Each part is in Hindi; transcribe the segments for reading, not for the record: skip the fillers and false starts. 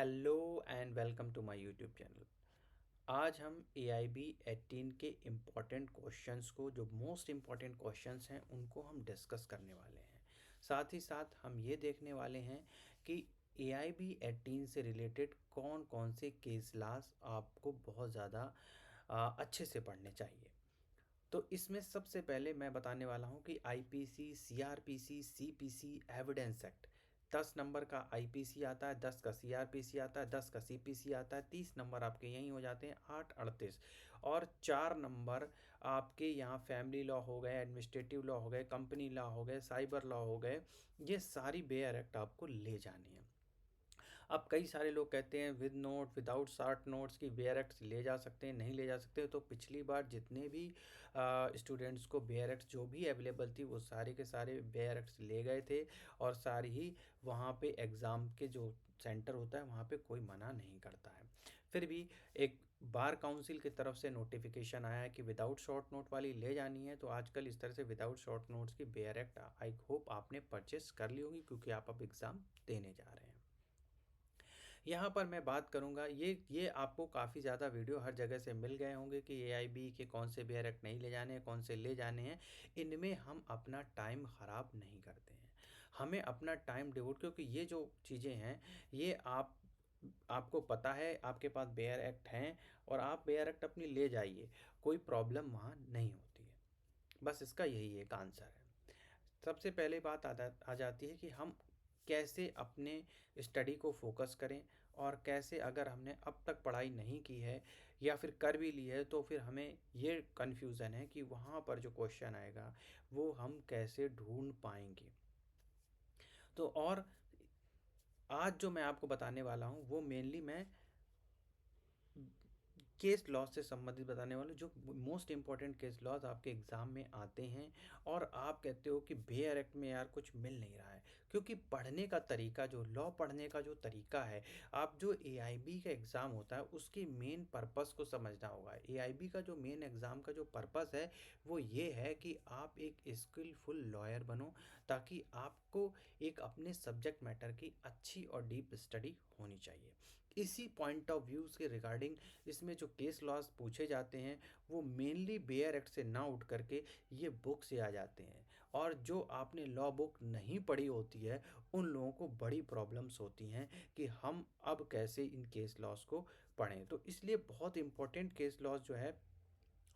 Hello and welcome to my YouTube channel. आज हम AIB 18 के इम्पॉर्टेंट क्वेश्चंस को, जो मोस्ट इम्पॉर्टेंट क्वेश्चंस हैं, उनको हम डिस्कस करने वाले हैं। साथ ही साथ हम ये देखने वाले हैं कि AIB 18 से रिलेटेड कौन कौन से केस लॉज आपको बहुत ज़्यादा अच्छे से पढ़ने चाहिए। तो इसमें सबसे पहले मैं बताने वाला हूँ कि IPC, CRPC, CPC, evidence act. 10 number का IPC आता है, 10 का CRPC आता है, 10 का CPC आता है, 30 नंबर आपके यहीं हो जाते हैं, 8 38। और 4 नंबर आपके यहाँ फैमिली लॉ हो गए, एडमिनिस्ट्रेटिव लॉ हो गए, कंपनी लॉ हो गए, साइबर लॉ हो गए। ये सारी बेयर एक्ट आपको ले जानी है। अब कई सारे लोग कहते हैं with note, without short notes की बेयर एक्ट्स ले जा सकते हैं, नहीं ले जा सकते। तो पिछली बार जितने भी स्टूडेंट्स को बेयर एक्ट्स जो भी अवेलेबल थी, वो सारे के सारे बेयर एक्ट्स ले गए थे, और सारी ही वहाँ पे एग्ज़ाम के जो सेंटर होता है वहाँ पे कोई मना नहीं करता है। फिर भी एक बार काउंसिल की तरफ से नोटिफिकेशन आया है कि विदाउट शॉर्ट नोट वाली ले जानी है। तो आजकल इस तरह से विदाउट शॉर्ट नोट्स की बेयर एक्ट आई होप आपने परचेस कर ली होगी, क्योंकि आप अब एग्ज़ाम देने जा रहे हैं। यहाँ पर मैं बात करूँगा, ये आपको काफ़ी ज़्यादा वीडियो हर जगह से मिल गए होंगे कि AIB के कौन से बेयर एक्ट नहीं ले जाने हैं, कौन से ले जाने हैं। इनमें हम अपना टाइम ख़राब नहीं करते हैं, हमें अपना टाइम डिवोट, क्योंकि ये जो चीज़ें हैं ये आपको पता है, आपके पास बेयर एक्ट हैं और आप बेयर एक्ट अपनी ले जाइए, कोई प्रॉब्लम वहाँ नहीं होती है। बस इसका यही एक आंसर है। सबसे पहले बात आ जाती है कि हम कैसे अपने स्टडी को फोकस करें, और कैसे, अगर हमने अब तक पढ़ाई नहीं की है या फिर कर भी ली है, तो फिर हमें ये कन्फ्यूज़न है कि वहाँ पर जो क्वेश्चन आएगा वो हम कैसे ढूंढ पाएंगे। तो और आज जो मैं आपको बताने वाला हूँ वो मेनली मैं केस लॉज से संबंधित बताने वाले, जो मोस्ट इंपॉर्टेंट केस लॉज आपके एग्ज़ाम में आते हैं। और आप कहते हो कि बेयर एक्ट में यार कुछ मिल नहीं रहा है, क्योंकि पढ़ने का तरीका, जो लॉ पढ़ने का जो तरीका है, आप जो AIB का एग्ज़ाम होता है उसकी मेन पर्पस को समझना होगा। AIB का जो मेन एग्ज़ाम का जो पर्पस है वो ये है कि आप एक स्किलफुल लॉयर बनो, ताकि आपको एक अपने सब्जेक्ट मैटर की अच्छी और डीप स्टडी होनी चाहिए। इसी पॉइंट ऑफ व्यूज़ के रिगार्डिंग इसमें जो केस लॉज पूछे जाते हैं वो मेनली बेयर एक्ट से ना उठ करके ये बुक से आ जाते हैं। और जो आपने लॉ बुक नहीं पढ़ी होती है उन लोगों को बड़ी प्रॉब्लम्स होती हैं कि हम अब कैसे इन केस लॉज को पढ़ें। तो इसलिए बहुत इंपॉर्टेंट केस लॉज जो है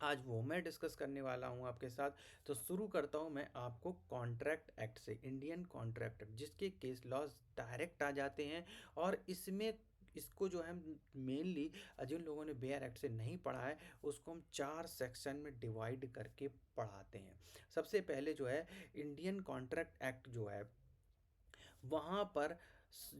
आज वो मैं डिस्कस करने वाला हूँ आपके साथ। तो शुरू करता हूँ मैं आपको कॉन्ट्रैक्ट एक्ट से, इंडियन कॉन्ट्रैक्ट एक्ट, जिसके केस लॉज डायरेक्ट आ जाते हैं। और इसमें इसको जो है मेनली जिन लोगों ने बेयर एक्ट से नहीं पढ़ा है उसको हम 4 सेक्शन में डिवाइड करके पढ़ाते हैं। सबसे पहले जो है इंडियन कॉन्ट्रैक्ट एक्ट जो है, वहाँ पर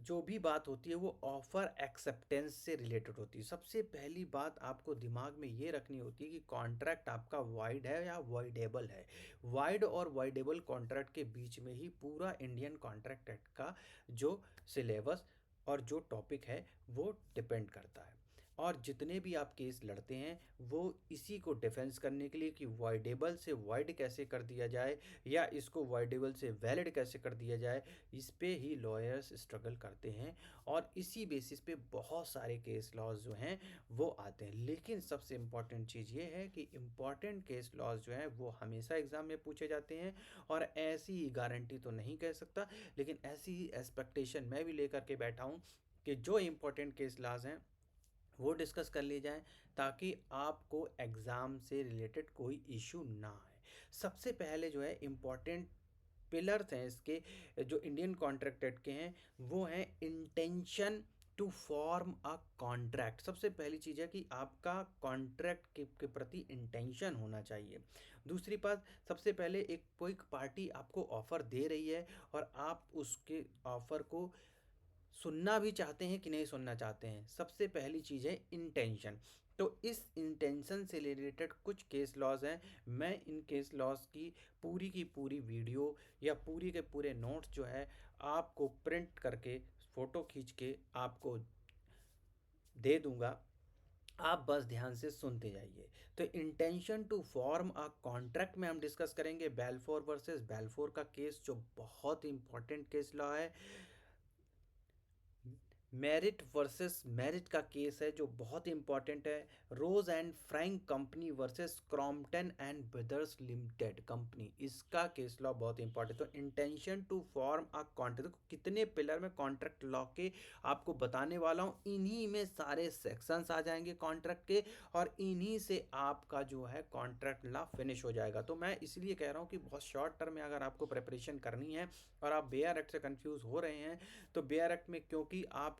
जो भी बात होती है वो ऑफर एक्सेप्टेंस से रिलेटेड होती है। सबसे पहली बात आपको दिमाग में ये रखनी होती है कि कॉन्ट्रैक्ट आपका वाइड है या वाइडेबल है। वाइड और वाइडेबल कॉन्ट्रैक्ट के बीच में ही पूरा इंडियन कॉन्ट्रैक्ट एक्ट का जो सिलेबस और जो टॉपिक है वो डिपेंड करता है। और जितने भी आप केस लड़ते हैं वो इसी को डिफेंस करने के लिए कि वाइडेबल से वाइड कैसे कर दिया जाए, या इसको वाइडेबल से वैलिड कैसे कर दिया जाए, इस पे ही लॉयर्स स्ट्रगल करते हैं। और इसी बेसिस पे बहुत सारे केस लॉज जो हैं वो आते हैं। लेकिन सबसे इम्पॉर्टेंट चीज़ ये है कि इम्पॉर्टेंट केस लॉज जो हैं वो हमेशा एग्ज़ाम में पूछे जाते हैं। और ऐसी गारंटी तो नहीं कह सकता, लेकिन ऐसी एक्सपेक्टेशन मैं भी लेकर के बैठा हूँ कि जो इम्पोर्टेंट केस लॉज हैं वो डिस्कस कर लिए जाएं, ताकि आपको एग्ज़ाम से रिलेटेड कोई इशू ना आए। सबसे पहले जो है इम्पॉर्टेंट पिलर्स हैं इसके, जो इंडियन कॉन्ट्रैक्ट एक्ट के हैं, वो हैं intention to form a contract. सबसे पहली चीज़ है कि आपका कॉन्ट्रैक्ट के प्रति इंटेंशन होना चाहिए। दूसरी बात, सबसे पहले एक कोई पार्टी आपको ऑफ़र दे रही है और आप उसके ऑफ़र को सुनना भी चाहते हैं कि नहीं सुनना चाहते हैं, सबसे पहली चीज़ है इंटेंशन। तो इस इंटेंशन से रिलेटेड कुछ केस लॉज हैं, मैं इन केस लॉज की पूरी वीडियो या पूरी के पूरे नोट्स जो है आपको प्रिंट करके, फ़ोटो खींच के आपको दे दूंगा। आप बस ध्यान से सुनते जाइए। तो intention to form a contract में हम डिस्कस करेंगे बेल्फोर वर्सेस बेल्फोर का केस, जो बहुत इंपॉर्टेंट केस लॉ है। मेरिट वर्सेस मेरिट का केस है जो बहुत इंपॉर्टेंट है। Rose and Frank company versus Crompton and brothers limited company, इसका केस लॉ बहुत इंपॉर्टेंट। तो intention to form a contract, देखो कितने पिलर में कॉन्ट्रैक्ट लॉ के आपको बताने वाला हूँ, इन्हीं में सारे सेक्शंस आ जाएंगे कॉन्ट्रैक्ट के, और इन्हीं से आपका जो है कॉन्ट्रैक्ट लॉ फिनिश हो जाएगा। तो मैं इसलिए कह रहा हूँ कि बहुत शॉर्ट टर्म में अगर आपको प्रिपरेशन करनी है और आप बेयर एक्ट से कंफ्यूज हो रहे हैं, तो बेयर एक्ट में क्योंकि आपको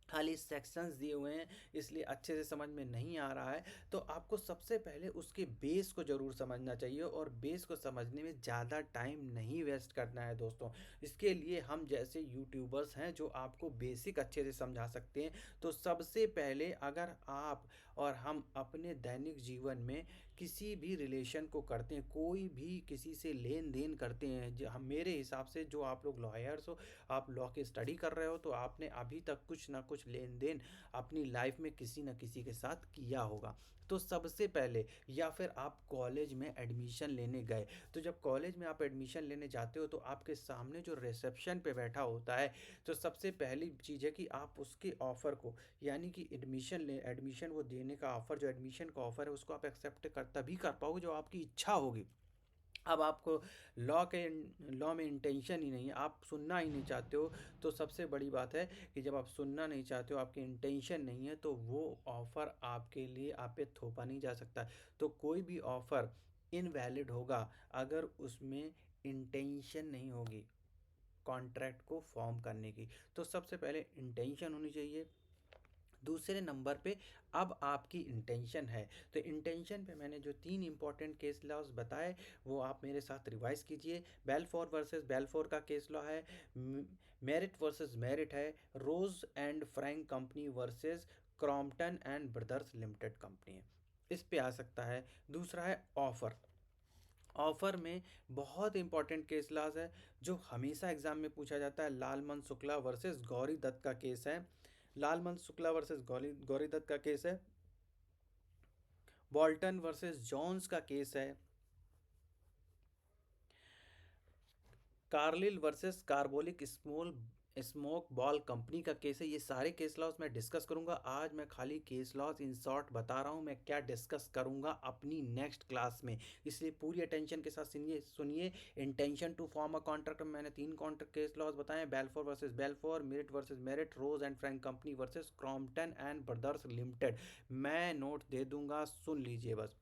खाली सेक्शंस दिए हुए हैं इसलिए अच्छे से समझ में नहीं आ रहा है, तो आपको सबसे पहले उसके बेस को ज़रूर समझना चाहिए, और बेस को समझने में ज़्यादा टाइम नहीं वेस्ट करना है दोस्तों। इसके लिए हम जैसे यूट्यूबर्स हैं जो आपको बेसिक अच्छे से समझा सकते हैं। तो सबसे पहले अगर आप और हम अपने दैनिक जीवन में किसी भी रिलेशन को करते हैं, कोई भी किसी से लेन देन करते हैं, हम मेरे हिसाब से जो आप लोग लॉयर्स हो, आप लॉ की स्टडी कर रहे हो, तो आपने अभी तक कुछ ना कुछ लेन देन अपनी लाइफ में किसी न किसी के साथ किया होगा। तो सबसे पहले, या फिर आप कॉलेज में एडमिशन लेने गए, तो जब कॉलेज में आप एडमिशन लेने जाते हो तो आपके सामने जो रिसेप्शन पे बैठा होता है, तो सबसे पहली चीज़ है कि आप उसके ऑफ़र को, यानी कि एडमिशन वो देने का ऑफ़र, जो एडमिशन का ऑफ़र है उसको आप एक्सेप्ट कर तभी कर पाओगे जो आपकी इच्छा होगी। अब आपको लॉ में इंटेंशन ही नहीं है, आप सुनना ही नहीं चाहते हो, तो सबसे बड़ी बात है कि जब आप सुनना नहीं चाहते हो, आपकी इंटेंशन नहीं है, तो वो ऑफ़र आपके लिए आप पे थोपा नहीं जा सकता। तो कोई भी ऑफ़र इनवैलिड होगा अगर उसमें इंटेंशन नहीं होगी कॉन्ट्रैक्ट को फॉर्म करने की। तो सबसे पहले इंटेंशन होनी चाहिए। दूसरे नंबर पे, अब आपकी इंटेंशन है, तो इंटेंशन पे मैंने जो तीन इंपॉर्टेंट केस लॉज बताए वो आप मेरे साथ रिवाइज कीजिए। बेलफोर वर्सेस बेलफोर का केस लॉ है, मेरिट वर्सेस मेरिट है, Rose and Frank company versus Crompton and brothers limited company है, इस पे आ सकता है। दूसरा है ऑफर। ऑफर में बहुत इंपॉर्टेंट केस लॉज है जो हमेशा एग्जाम में पूछा जाता है, लालमन शुक्ला वर्सेस गौरी दत्त का केस है। लालमन शुक्ला वर्सेस गौरी गौरी दत्त का केस है। बॉल्टन वर्सेस जॉन्स का केस है। Carlill versus carbolic small smoke ball company का केस है। ये सारे केस लॉस मैं डिस्कस करूंगा। आज मैं खाली केस लॉस इन शॉर्ट बता रहा हूँ मैं क्या डिस्कस करूंगा अपनी नेक्स्ट क्लास में, इसलिए पूरी अटेंशन के साथ सुनिए सुनिए। Intention to form a contract में मैंने तीन कॉन्ट्रैक्ट केस लॉस बताए, Balfour versus Balfour, Merritt versus Merritt, Rose and Frank company versus Crompton and brothers limited. मैं नोट दे दूंगा, सुन लीजिए बस।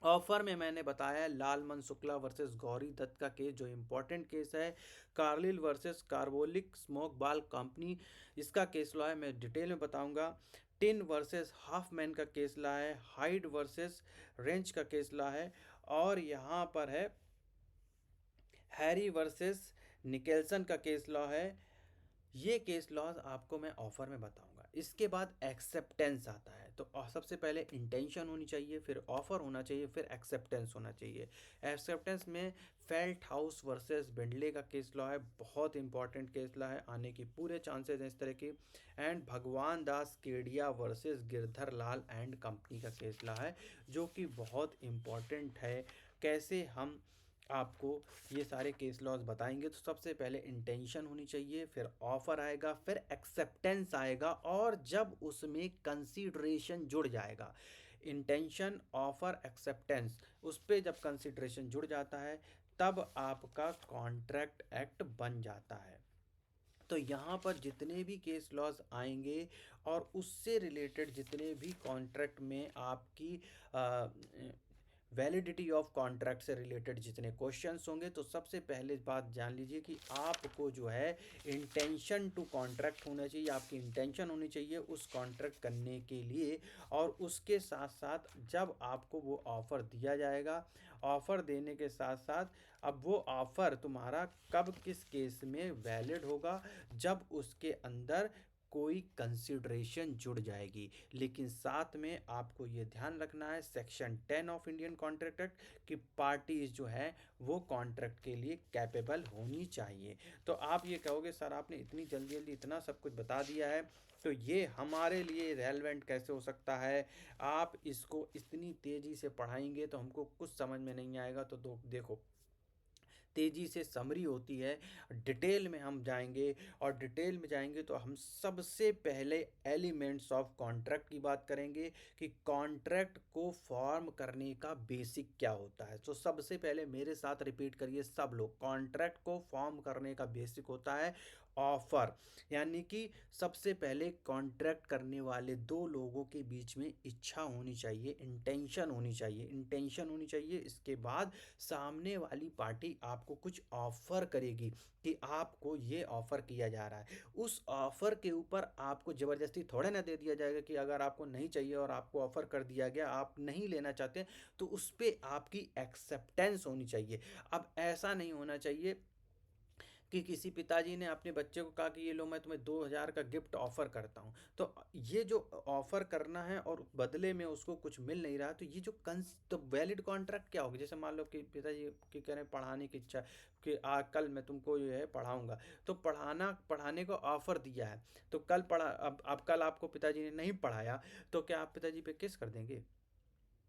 ऑफर में मैंने बताया लालमन शुक्ला वर्सेस गौरी दत्त का केस जो इंपॉर्टेंट केस है। Carlill versus Carbolic smoke ball company, इसका केस लॉ है, मैं डिटेल में बताऊंगा। टिन वर्सेस हाफमैन का केस लॉ है। हाइड वर्सेस रेंच का केस लॉ है। और यहाँ पर है हैरी वर्सेस निकेल्सन का केस लॉ है। ये केस लॉज आपको मैं ऑफर में बताऊंगा। इसके बाद एक्सेप्टेंस आता है, तो सबसे पहले इंटेंशन होनी चाहिए, फिर ऑफर होना चाहिए, फिर एक्सेप्टेंस होना चाहिए। एक्सेप्टेंस में फेल्ट हाउस वर्सेस बेंडले का केस लॉ है, बहुत इंपॉर्टेंट केस लॉ है, आने की पूरे चांसेस हैं इस तरह के। And Bhagwan Das Kedia versus Girdhar Lal and company का केस लॉ है जो कि बहुत इंपॉर्टेंट है। कैसे हम आपको ये सारे केस लॉज बताएंगे, तो सबसे पहले इंटेंशन होनी चाहिए, फिर ऑफर आएगा, फिर एक्सेप्टेंस आएगा, और जब उसमें कंसीडरेशन जुड़ जाएगा, इंटेंशन ऑफर एक्सेप्टेंस, उस पर जब कंसीडरेशन जुड़ जाता है तब आपका कॉन्ट्रैक्ट एक्ट बन जाता है। तो यहाँ पर जितने भी केस लॉज आएंगे और उससे रिलेटेड जितने भी कॉन्ट्रैक्ट में आपकी वैलिडिटी ऑफ कॉन्ट्रैक्ट से रिलेटेड जितने क्वेश्चंस होंगे, तो सबसे पहले बात जान लीजिए कि आपको जो है इंटेंशन टू कॉन्ट्रैक्ट होना चाहिए, आपकी इंटेंशन होनी चाहिए उस कॉन्ट्रैक्ट करने के लिए। और उसके साथ साथ जब आपको वो ऑफ़र दिया जाएगा, ऑफ़र देने के साथ साथ अब वो ऑफ़र तुम्हारा कब किस केस में वैलिड होगा, जब उसके अंदर कोई कंसिडरेशन जुड़ जाएगी। लेकिन साथ में आपको ये ध्यान रखना है section 10 of Indian contract act की पार्टीज जो है वो कॉन्ट्रैक्ट के लिए कैपेबल होनी चाहिए। तो आप ये कहोगे सर आपने इतनी जल्दी जल्दी इतना सब कुछ बता दिया है, तो ये हमारे लिए रेलेवेंट कैसे हो सकता है? आप इसको इतनी तेज़ी से पढ़ाएंगे तो हमको कुछ समझ में नहीं आएगा। तो देखो, तेज़ी से समरी होती है, डिटेल में हम जाएंगे। और डिटेल में जाएंगे तो हम सबसे पहले एलिमेंट्स ऑफ कॉन्ट्रैक्ट की बात करेंगे कि कॉन्ट्रैक्ट को फॉर्म करने का बेसिक क्या होता है। तो सबसे पहले मेरे साथ रिपीट करिए सब लोग, कॉन्ट्रैक्ट को फॉर्म करने का बेसिक होता है ऑफर। यानी कि सबसे पहले कॉन्ट्रैक्ट करने वाले दो लोगों के बीच में इच्छा होनी चाहिए, इंटेंशन होनी चाहिए, इंटेंशन होनी चाहिए। इसके बाद सामने वाली पार्टी आपको कुछ ऑफर करेगी कि आपको ये ऑफर किया जा रहा है। उस ऑफर के ऊपर आपको ज़बरदस्ती थोड़े ना दे दिया जाएगा कि अगर आपको नहीं चाहिए और आपको ऑफर कर दिया गया, आप नहीं लेना चाहते, तो उस पर आपकी एक्सेप्टेंस होनी चाहिए। अब ऐसा नहीं होना चाहिए कि किसी पिताजी ने अपने बच्चे को कहा कि ये लो मैं तुम्हें 2,000 का गिफ्ट ऑफर करता हूँ। तो ये जो ऑफर करना है और बदले में उसको कुछ मिल नहीं रहा, तो ये जो तो वैलिड कॉन्ट्रैक्ट क्या होगी। जैसे मान लो कि पिताजी की कह रहे हैं पढ़ाने की इच्छा कि कल मैं तुमको जो है पढ़ाऊंगा, तो पढ़ाने को ऑफर दिया है, तो कल पढ़ा, अब कल आपको पिताजी ने नहीं पढ़ाया, तो क्या आप पिताजी पे केस कर देंगे।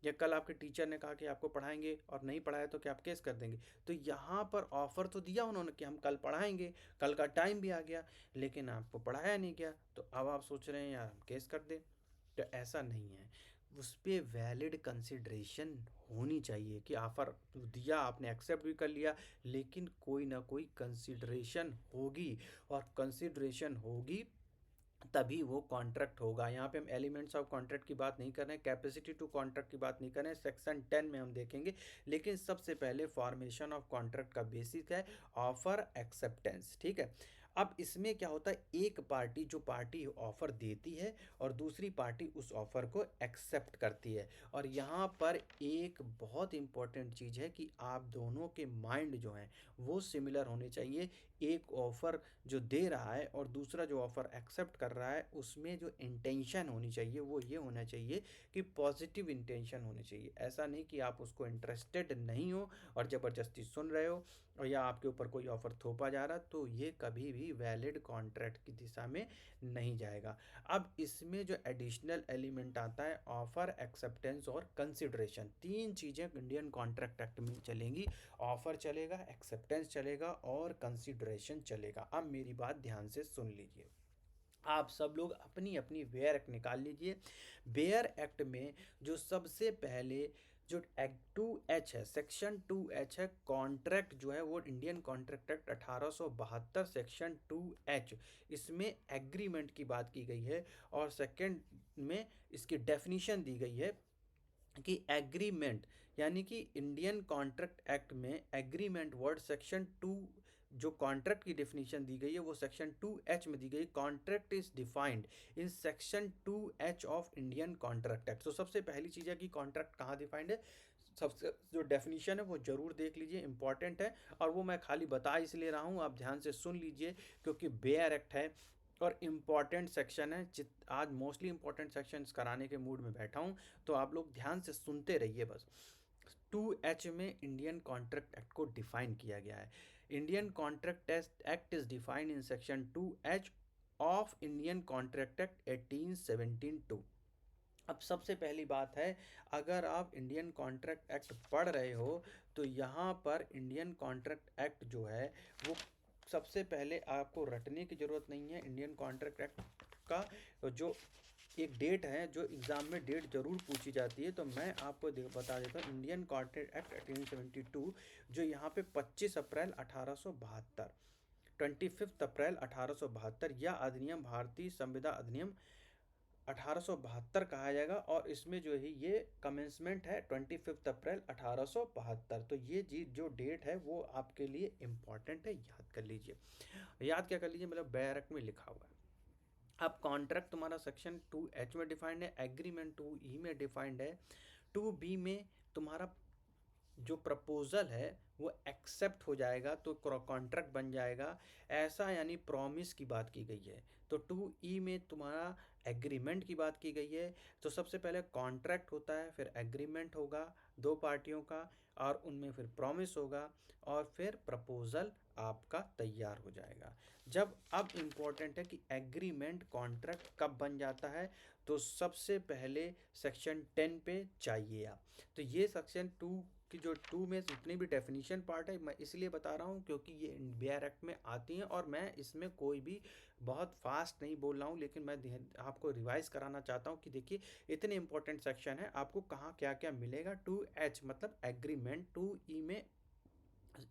या कल आपके टीचर ने कहा कि आपको पढ़ाएंगे और नहीं पढ़ाया, तो क्या आप केस कर देंगे। तो यहाँ पर ऑफर तो दिया उन्होंने कि हम कल पढ़ाएंगे, कल का टाइम भी आ गया, लेकिन आपको पढ़ाया नहीं गया, तो अब आप सोच रहे हैं यार हम केस कर दें। तो ऐसा नहीं है, उस पर वैलिड कंसिड्रेशन होनी चाहिए कि ऑफर दिया आपने, एक्सेप्ट भी कर लिया, लेकिन कोई ना कोई कंसिड्रेशन होगी। और कंसिड्रेशन होगी तभी वो कॉन्ट्रैक्ट होगा। यहाँ पे हम एलिमेंट्स ऑफ कॉन्ट्रैक्ट की बात नहीं कर रहे हैं, कैपेसिटी टू कॉन्ट्रैक्ट की बात नहीं कर रहे हैं, सेक्शन 10 में हम देखेंगे। लेकिन सबसे पहले फॉर्मेशन ऑफ कॉन्ट्रैक्ट का बेसिक है ऑफर एक्सेप्टेंस, ठीक है। अब इसमें क्या होता है, एक पार्टी, जो पार्टी ऑफर देती है और दूसरी पार्टी उस ऑफर को एक्सेप्ट करती है। और यहाँ पर एक बहुत इंपॉर्टेंट चीज़ है कि आप दोनों के माइंड जो हैं वो सिमिलर होने चाहिए। एक ऑफर जो दे रहा है और दूसरा जो ऑफ़र एक्सेप्ट कर रहा है, उसमें जो इंटेंशन होनी चाहिए वो ये होना चाहिए कि पॉजिटिव इंटेंशन होनी चाहिए। ऐसा नहीं कि आप उसको इंटरेस्टेड नहीं हो और ज़बरदस्ती सुन रहे हो, और या आपके ऊपर कोई ऑफ़र थोपा जा रहा, तो ये कभी भी वैलिड कॉन्ट्रैक्ट की दिशा में नहीं जाएगा। अब इसमें जो एडिशनल एलिमेंट आता है, ऑफ़र, एक्सेप्टेंस और कंसिडरेशन, तीन चीज़ें इंडियन कॉन्ट्रैक्ट एक्ट में चलेंगी। ऑफर चलेगा, एक्सेप्टेंस चलेगा और कंसिडरेशन चलेगा। अब मेरी बात ध्यान से सुन लीजिए, आप सब लोग अपनी अपनी वेयर एक्ट निकाल लीजिए। वेयर एक्ट में जो सबसे पहले जो एक्ट 2H है, सेक्शन 2H है, कॉन्ट्रैक्ट जो है वो Indian contract act 1872 section 2H, इसमें एग्रीमेंट की बात की गई है। और सेकंड में इसकी डेफिनीशन दी गई है कि एग्रीमेंट, यानी कि इंडियन कॉन्ट्रैक्ट एक्ट में एग्रीमेंट वर्ड सेक्शन 2, जो कॉन्ट्रैक्ट की डेफिनेशन दी गई है वो सेक्शन 2H में दी गई। Contract is defined in section 2H of Indian contract act. तो सबसे पहली चीज़ है कि कॉन्ट्रैक्ट कहाँ डिफाइंड है, सबसे जो डेफिनेशन है वो ज़रूर देख लीजिए, इंपॉर्टेंट है। और वो मैं खाली बता इसलिए रहा हूँ, आप ध्यान से सुन लीजिए, क्योंकि बेयर एक्ट है और इम्पॉर्टेंट सेक्शन है। आज मोस्टली इम्पॉर्टेंट सेक्शंस कराने के मूड में बैठा हूँ, तो आप लोग ध्यान से सुनते रहिए बस। 2H में इंडियन कॉन्ट्रैक्ट एक्ट को डिफाइन किया गया है। Indian contract act is defined in section 2H of Indian contract act 1872। अब सबसे पहली बात है, अगर आप इंडियन कॉन्ट्रैक्ट एक्ट पढ़ रहे हो, तो यहाँ पर इंडियन कॉन्ट्रैक्ट एक्ट जो है वो सबसे पहले आपको रटने की ज़रूरत नहीं है। इंडियन कॉन्ट्रैक्ट एक्ट का जो एक डेट है, जो एग्ज़ाम में डेट ज़रूर पूछी जाती है, तो मैं आपको बता देता हूँ। इंडियन कॉन्ट्रैक्ट एक्ट 1872 जो यहाँ पे 25 अप्रैल 1872, 25 अप्रैल 1872, यह अधिनियम भारतीय संविदा अधिनियम 1872 कहा जाएगा। और इसमें जो है ये कमेंसमेंट है 25 अप्रैल 1872। तो ये जी जो डेट है वो आपके लिए इम्पॉर्टेंट है, याद कर लीजिए। याद क्या कर लीजिए, मतलब बैरक में लिखा हुआ है। अब कॉन्ट्रैक्ट तुम्हारा सेक्शन 2H में डिफाइंड है, एग्रीमेंट 2E में डिफाइंड है, 2B में तुम्हारा जो प्रपोजल है वो एक्सेप्ट हो जाएगा तो कॉन्ट्रैक्ट बन जाएगा। ऐसा यानी प्रॉमिस की बात की गई है। तो 2E में तुम्हारा एग्रीमेंट की बात की गई है। तो सबसे पहले कॉन्ट्रैक्ट होता है, फिर एग्रीमेंट होगा दो पार्टियों का, और उनमें फिर प्रॉमिस होगा, और फिर प्रपोजल आपका तैयार हो जाएगा। जब अब इम्पोर्टेंट है कि एग्रीमेंट कॉन्ट्रैक्ट कब बन जाता है, तो सबसे पहले सेक्शन 10 पे चाहिए आप। तो ये सेक्शन 2 कि जो टू में जितनी भी डेफिनेशन पार्ट है मैं इसलिए बता रहा हूँ क्योंकि ये बेयर एक्ट में आती हैं, और मैं इसमें कोई भी बहुत फास्ट नहीं बोल रहा हूँ, लेकिन मैं आपको रिवाइज कराना चाहता हूँ कि देखिए इतने इंपॉर्टेंट सेक्शन है, आपको कहाँ क्या क्या मिलेगा। 2H मतलब एग्रीमेंट, 2E में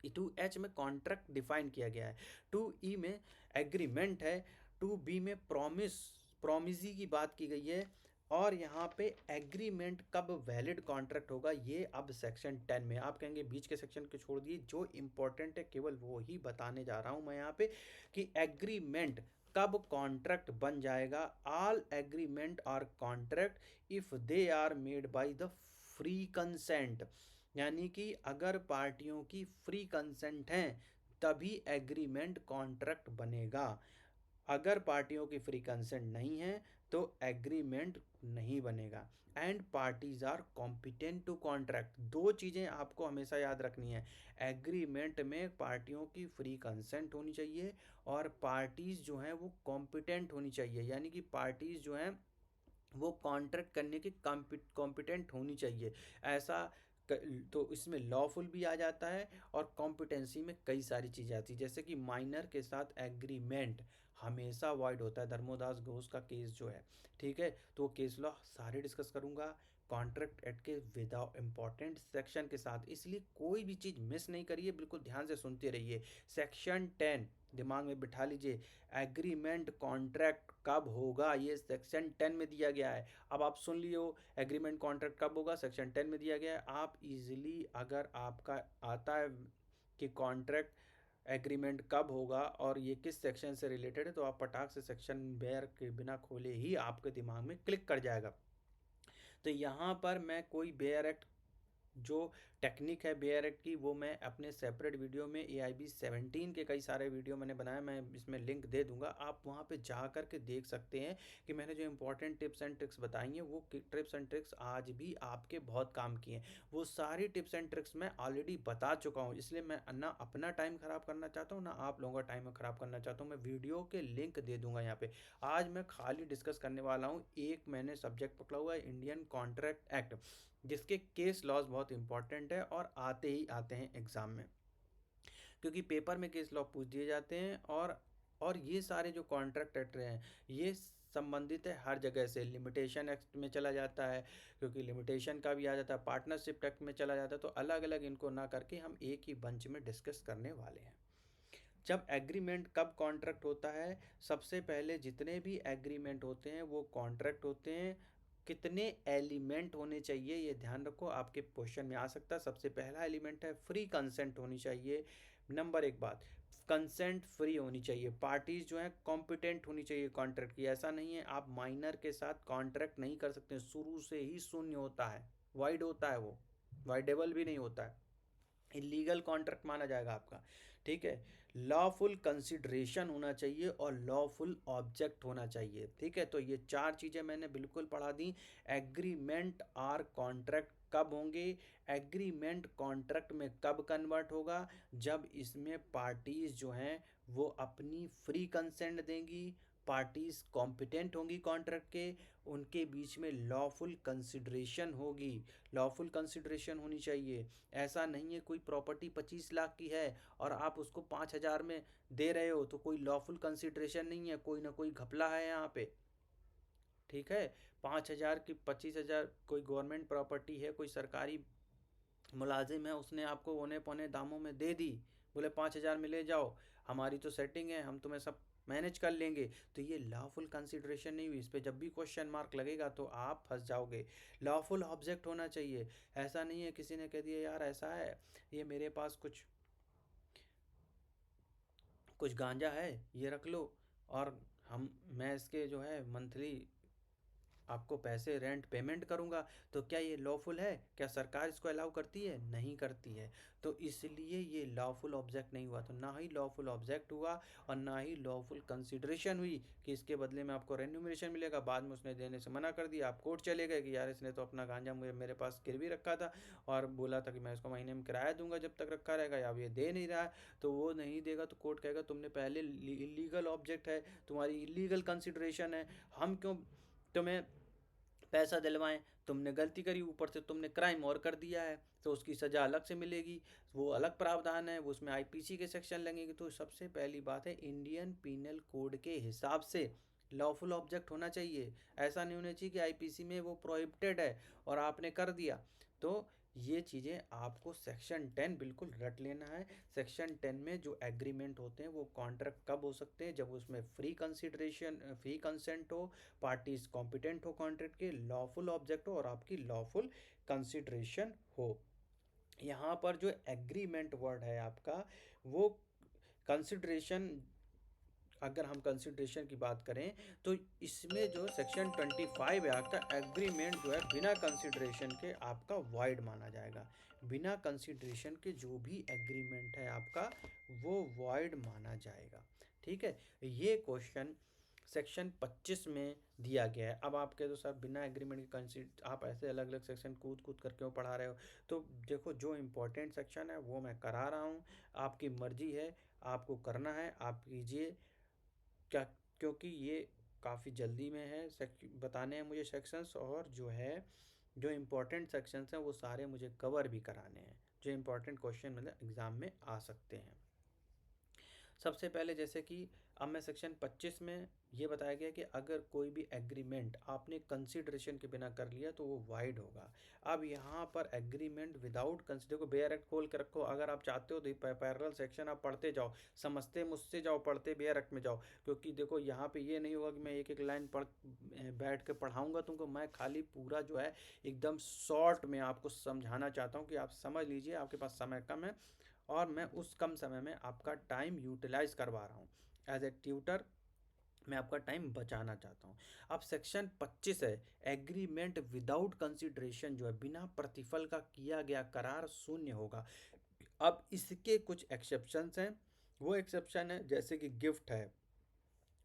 2H में कॉन्ट्रैक्ट डिफाइन किया गया है, 2E में एग्रीमेंट है, 2B में प्रॉमिसी की बात की गई है, और यहाँ पे एग्रीमेंट कब वैलिड कॉन्ट्रैक्ट होगा ये अब सेक्शन 10 में। आप कहेंगे बीच के सेक्शन को छोड़ दिए, जो इम्पोर्टेंट है केवल वो ही बताने जा रहा हूँ मैं यहाँ पे कि एग्रीमेंट कब कॉन्ट्रैक्ट बन जाएगा। ऑल एग्रीमेंट और contract if they are made by the free consent, यानी कि अगर पार्टियों की फ्री कंसेंट है तभी एग्रीमेंट कॉन्ट्रैक्ट बनेगा। अगर पार्टियों की फ्री कंसेंट नहीं है तो एग्रीमेंट नहीं बनेगा। And parties are competent to contract, दो चीज़ें आपको हमेशा याद रखनी है, एग्रीमेंट में पार्टियों की फ्री कंसेंट होनी चाहिए और पार्टीज जो हैं वो कॉम्पिटेंट होनी चाहिए, यानी कि पार्टीज जो हैं वो कॉन्ट्रैक्ट करने की कॉम्पिटेंट होनी चाहिए। ऐसा तो इसमें लॉफुल भी आ जाता है और कॉम्पिटेंसी में कई सारी चीज़ें आती है, जैसे कि माइनर के साथ एग्रीमेंट हमेशा अवॉइड होता है, धर्मोदास घोष का केस जो है, ठीक है, तो केस लॉ सारे डिस्कस करूंगा कॉन्ट्रैक्ट एक्ट के विदाउट इंपॉर्टेंट सेक्शन के साथ, इसलिए कोई भी चीज़ मिस नहीं करिए, बिल्कुल ध्यान से सुनते रहिए। सेक्शन 10 दिमाग में बिठा लीजिए, एग्रीमेंट कॉन्ट्रैक्ट कब होगा ये सेक्शन 10 में दिया गया है। अब आप सुन लियो एग्रीमेंट कॉन्ट्रैक्ट कब होगा, सेक्शन 10 में दिया गया है। आप इजीली अगर आपका आता है कि कॉन्ट्रैक्ट एग्रीमेंट कब होगा और ये किस सेक्शन से रिलेटेड है, तो आप पटाख से सेक्शन बेयर के बिना खोले ही आपके दिमाग में क्लिक कर जाएगा। तो यहाँ पर मैं कोई बेयर एक्ट जो टेक्निक है बेयर एक्ट की वो मैं अपने सेपरेट वीडियो में AIB 17 के कई सारे वीडियो मैंने बनाए, मैं इसमें लिंक दे दूंगा, आप वहाँ पे जा कर के देख सकते हैं कि मैंने जो इंपॉर्टेंट टिप्स एंड ट्रिक्स बताई हैं वो टिप्स एंड ट्रिक्स आज भी आपके बहुत काम की हैं। वो सारी टिप्स एंड ट्रिक्स मैं ऑलरेडी बता चुका हूँ, इसलिए मैं ना अपना टाइम ख़राब करना चाहता हूँ ना आप लोगों का टाइम ख़राब करना चाहता हूँ। मैं वीडियो के लिंक दे दूंगा यहाँ पे। आज मैं खाली डिस्कस करने वाला हूँ, एक मैंने सब्जेक्ट पकड़ा हुआ है इंडियन कॉन्ट्रैक्ट एक्ट, जिसके केस लॉज बहुत इंपॉर्टेंट है और आते ही आते हैं एग्जाम में, क्योंकि पेपर में केस लॉ पूछ दिए जाते हैं। और ये सारे जो कॉन्ट्रैक्ट एक्ट हैं ये संबंधित है हर जगह से, लिमिटेशन एक्ट में चला जाता है क्योंकि लिमिटेशन का भी आ जाता है, पार्टनरशिप एक्ट में चला जाता है, तो अलग अलग इनको ना करके हम एक ही बंच में डिस्कस करने वाले हैं। जब एग्रीमेंट कब कॉन्ट्रैक्ट होता है, सबसे पहले जितने भी एग्रीमेंट होते हैं वो कॉन्ट्रैक्ट होते हैं, कितने एलिमेंट होने चाहिए ये ध्यान रखो, आपके क्वेश्चन में आ सकता है। सबसे पहला एलिमेंट है फ्री कंसेंट होनी चाहिए, नंबर एक बात कंसेंट फ्री होनी चाहिए, पार्टीज जो है कॉम्पिटेंट होनी चाहिए कॉन्ट्रैक्ट की, ऐसा नहीं है आप माइनर के साथ कॉन्ट्रैक्ट नहीं कर सकते, शुरू से ही शून्य होता है, वाइड होता है, वो वाइडेबल भी नहीं होता है, इलीगल कॉन्ट्रैक्ट माना जाएगा आपका, ठीक है। लॉफुल कंसिडरेशन होना चाहिए और लॉफुल ऑब्जेक्ट होना चाहिए, ठीक है। तो ये चार चीज़ें मैंने बिल्कुल पढ़ा दी। एग्रीमेंट और कॉन्ट्रैक्ट कब होंगे, एग्रीमेंट कॉन्ट्रैक्ट में कब कन्वर्ट होगा, जब इसमें पार्टीज जो हैं वो अपनी फ्री कंसेंट देंगी, पार्टीज कॉम्पिटेंट होंगी कॉन्ट्रैक्ट के, उनके बीच में लॉफुल कंसिडरेशन होगी, लॉफुल कंसिडरेशन होनी चाहिए। ऐसा नहीं है कोई प्रॉपर्टी 25 लाख की है और आप उसको 5,000 में दे रहे हो तो कोई लॉफुल कंसिडरेशन नहीं है, कोई ना कोई घपला है यहाँ पे, ठीक है। 5,000 की 25,000 कोई गवर्नमेंट प्रॉपर्टी है, कोई सरकारी मुलाजिम है, उसने आपको औने पौने दामों में दे दी, बोले 5,000 में ले जाओ, हमारी तो सेटिंग है, हम तुम्हें सब मैनेज कर लेंगे, तो ये लॉफुल कंसिडरेशन नहीं हुई, इस पर जब भी क्वेश्चन मार्क लगेगा तो आप फंस जाओगे। लॉफुल ऑब्जेक्ट होना चाहिए, ऐसा नहीं है किसी ने कह दिया यार ऐसा है ये मेरे पास कुछ कुछ गांजा है ये रख लो, और मैं इसके जो है मंथली आपको पैसे रेंट पेमेंट करूंगा, तो क्या ये लॉफुल है, क्या सरकार इसको अलाउ करती है, नहीं करती है, तो इसलिए ये लॉफुल ऑब्जेक्ट नहीं हुआ, तो ना ही लॉफुल ऑब्जेक्ट हुआ और ना ही लॉफुल कंसिडरेशन हुई कि इसके बदले में आपको रेन्यूमरेशन मिलेगा, बाद में उसने देने से मना कर दिया, आप कोर्ट चले गए कि यार इसने तो अपना गांजा मुझे मेरे पास गिरवी रखा था और बोला था कि मैं इसको महीने में किराया दूंगा जब तक रखा रहेगा, या अब ये दे नहीं रहा है, तो वो नहीं देगा तो कोर्ट कहेगा तुमने पहले इलीगल ऑब्जेक्ट है, तुम्हारी इलीगल कंसिडरेशन है, हम क्यों तुम्हें पैसा दिलवाएं, तुमने गलती करी, ऊपर से तुमने क्राइम और कर दिया है तो उसकी सज़ा अलग से मिलेगी, वो अलग प्रावधान है, वो उसमें आईपीसी के सेक्शन लगेंगे। तो सबसे पहली बात है, इंडियन पीनल कोड के हिसाब से लॉफुल ऑब्जेक्ट होना चाहिए। ऐसा नहीं होना चाहिए कि आईपीसी में वो प्रोहिबिटेड है और आपने कर दिया। तो ये चीज़ें आपको सेक्शन 10 बिल्कुल रट लेना है। सेक्शन 10 में जो एग्रीमेंट होते हैं वो कॉन्ट्रैक्ट कब हो सकते हैं, जब उसमें फ्री कंसेंट हो, पार्टीज कॉम्पिटेंट हो, कॉन्ट्रैक्ट के लॉफुल ऑब्जेक्ट हो और आपकी लॉफुल कंसिडरेशन हो। यहाँ पर जो एग्रीमेंट वर्ड है आपका, वो कंसिडरेशन, अगर हम कंसिडरेशन की बात करें तो इसमें जो सेक्शन 25 है आपका, एग्रीमेंट जो है बिना कंसिडरेशन के आपका वाइड माना जाएगा। बिना कंसिडरेशन के जो भी एग्रीमेंट है आपका वो वाइड माना जाएगा। ठीक है, ये क्वेश्चन सेक्शन 25 में दिया गया है। अब आप कह दो सर बिना एग्रीमेंट के कंसिड आप ऐसे अलग अलग सेक्शन कूद कूद कर क्यों पढ़ा रहे हो? तो देखो, जो इम्पोर्टेंट सेक्शन है वो मैं करा रहा हूँ, आपकी मर्जी है, आपको करना है आप कीजिए। क्या, क्योंकि ये काफ़ी जल्दी में है, बताने हैं मुझे सेक्शंस, और जो है जो इम्पोर्टेंट सेक्शंस हैं वो सारे मुझे कवर भी कराने हैं, जो इम्पोर्टेंट क्वेश्चन मतलब एग्ज़ाम में आ सकते हैं। सबसे पहले जैसे कि अब मैं सेक्शन 25 में ये बताया गया कि अगर कोई भी एग्रीमेंट आपने कंसिडरेशन के बिना कर लिया तो वो वाइड होगा। अब यहाँ पर एग्रीमेंट विदाउट कंसिडर को बेयर एक्ट खोल के रखो, अगर आप चाहते हो तो पैरेलल सेक्शन आप पढ़ते जाओ, समझते मुझसे जाओ, पढ़ते बेयर एक्ट में जाओ। क्योंकि देखो यहाँ पे ये नहीं होगा कि मैं एक एक लाइन पढ़ बैठ के पढ़ाऊँगा तुमको, मैं खाली पूरा जो है एकदम शॉर्ट में आपको समझाना चाहता हूँ कि आप समझ लीजिए, आपके पास समय कम है और मैं उस कम समय में आपका टाइम यूटिलाइज करवा रहा हूँ। एज ए ट्यूटर मैं आपका टाइम बचाना चाहता हूँ। अब सेक्शन 25 है, एग्रीमेंट विदाउट कंसिडरेशन जो है बिना प्रतिफल का किया गया करार शून्य होगा। अब इसके कुछ एक्सेप्शंस हैं। वो एक्सेप्शन है जैसे कि गिफ्ट है,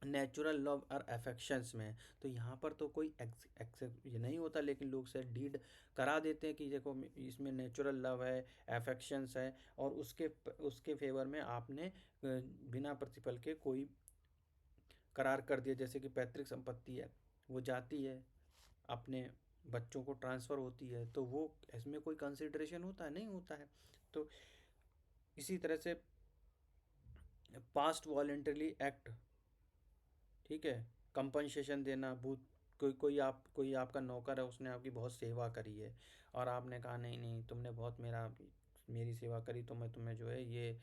नेचुरल लव और अफेक्शंस में। तो यहाँ पर तो कोई एक्सेप्ट ये नहीं होता, लेकिन लोग से डीड करा देते हैं कि देखो इसमें नेचुरल लव है, अफेक्शंस है, और उसके फेवर में आपने बिना प्रतिफल के कोई करार कर दिया। जैसे कि पैतृक संपत्ति है, वो जाती है, अपने बच्चों को ट्रांसफ़र होती है, तो वो इसमें कोई कंसिडरेशन होता है, नहीं होता है। तो इसी तरह से पास्ट वॉलेंटरली एक्ट, ठीक है, कंपनसेशन देना, भूत कोई आपका नौकर है, उसने आपकी बहुत सेवा करी है और आपने कहा नहीं नहीं तुमने बहुत मेरी सेवा करी, तो मैं तुम्हें जो है ये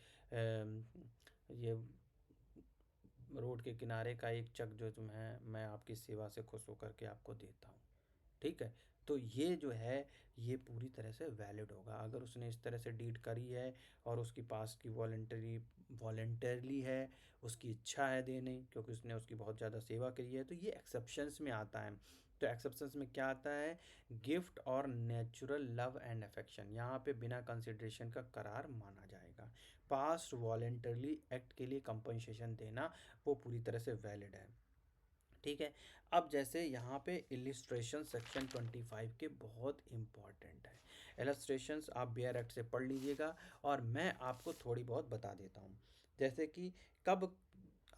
रोड के किनारे का एक चक जो तुम्हें मैं आपकी सेवा से खुश होकर के आपको देता हूँ। ठीक है, तो ये जो है ये पूरी तरह से वैलिड होगा अगर उसने इस तरह से डीड करी है और उसके पास की वॉलेंटरली है, उसकी इच्छा है देने, क्योंकि उसने उसकी बहुत ज़्यादा सेवा करी है, तो ये एक्सेप्शंस में आता है। तो एक्सेप्शंस में क्या आता है, गिफ्ट और नेचुरल लव एंड अफेक्शन, यहाँ पे बिना कंसिडरेशन का करार माना जाएगा। पास्ट वॉलेंटरली एक्ट के लिए कंपनसेशन देना वो पूरी तरह से वैलिड है। ठीक है, अब जैसे यहाँ पे इलिस्ट्रेशन सेक्शन 25 के बहुत इम्पॉर्टेंट है। इलस्ट्रेशंस आप बेयर एक्ट से पढ़ लीजिएगा और मैं आपको थोड़ी बहुत बता देता हूँ। जैसे कि कब,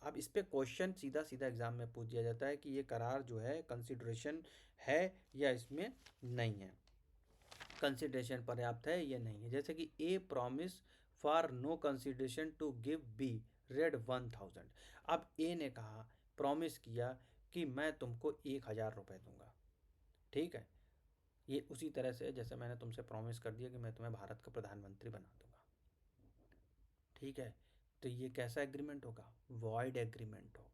अब इस पे क्वेश्चन सीधा सीधा एग्जाम में पूछ दिया जाता है कि ये करार जो है कंसिडरेशन है या इसमें नहीं है, कंसिडरेशन पर्याप्त है या नहीं है। जैसे कि a promise for no consideration to give B red 1000। अब ए ने कहा, प्रॉमिस किया कि मैं तुमको 1000 रुपये दूंगा। ठीक है, ये उसी तरह से जैसे मैंने तुमसे प्रॉमिस कर दिया कि मैं तुम्हें भारत का प्रधानमंत्री बना दूंगा। ठीक है, तो ये कैसा एग्रीमेंट होगा, वॉइड एग्रीमेंट होगा।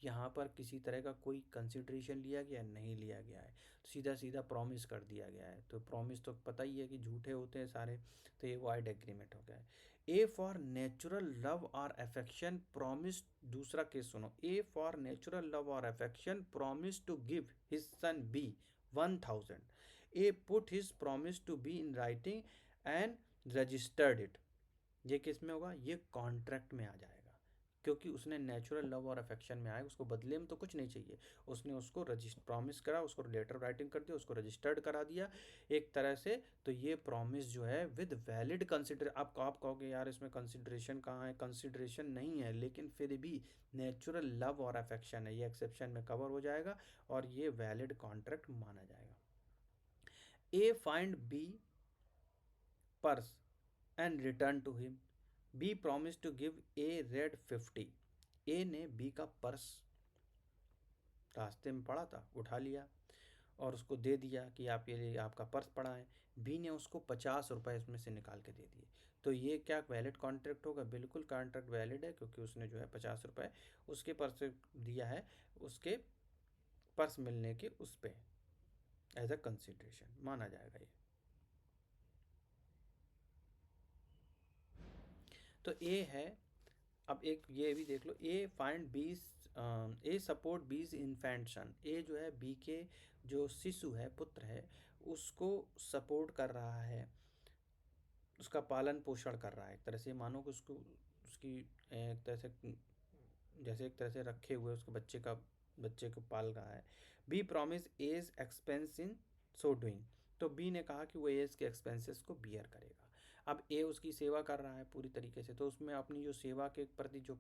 यहाँ पर किसी तरह का कोई कंसिडरेशन लिया गया नहीं, लिया गया है, सीधा सीधा प्रॉमिस कर दिया गया है। तो प्रॉमिस तो पता ही है कि झूठे होते हैं सारे, तो ये वॉइड एग्रीमेंट हो गया है। ए फॉर नेचुरल लव और अफेक्शन प्रॉमिस, दूसरा केस सुनो, ए फॉर नेचुरल लव और affection promise to give his son B 1000। A put his promise to be in writing and registered it. ये किस में होगा, ये कॉन्ट्रैक्ट में आ जाएगा। क्योंकि उसने नेचुरल लव और अफेक्शन में आया, उसको बदले में तो कुछ नहीं चाहिए, उसने उसको रजिस्ट प्रॉमिस करा, उसको लेटर राइटिंग कर दिया, उसको रजिस्टर्ड करा दिया एक तरह से। तो ये प्रॉमिस जो है विद वैलिड कंसिडर, आप कहोगे यार इसमें कंसिडरेशन कहाँ है, कंसिडरेशन नहीं है, लेकिन फिर भी नेचुरल लव और अफेक्शन है, ये एक्सेप्शन में कवर हो जाएगा और ये वैलिड कॉन्ट्रैक्ट माना जाएगा। A find B purse and return to him, B promise to give A red 50। A ने बी का पर्स रास्ते में पड़ा था, उठा लिया और उसको दे दिया कि आप ये आपका पर्स पड़ा है। बी ने उसको 50 रुपये इसमें से निकाल के दे दिए। तो ये क्या वैलिड कॉन्ट्रैक्ट होगा? बिल्कुल कॉन्ट्रैक्ट वैलिड है, क्योंकि उसने जो है 50 रुपये उसके पर्स से दिया है, उसके पर्स मिलने के उस पे एज अ कंसिडरेशन माना जाएगा ये। तो ए है। अब एक ये भी देख लो, ए फाइंड बीज, ए सपोर्ट बीज इन्फेंट सन। ए जो है बी के जो शिशु है, पुत्र है, उसको सपोर्ट कर रहा है, उसका पालन पोषण कर रहा है एक तरह से, मानो कि उसको उसकी एक तरह से जैसे एक तरह से रखे हुए उसके बच्चे को पाल रहा है। B promise as expense in so doing. तो बी ने कहा कि वो एज के एक्सपेंसेस को बियर करेगा। अब ए उसकी सेवा कर रहा है पूरी तरीके से, तो उसमें अपनी जो सेवा के प्रति जो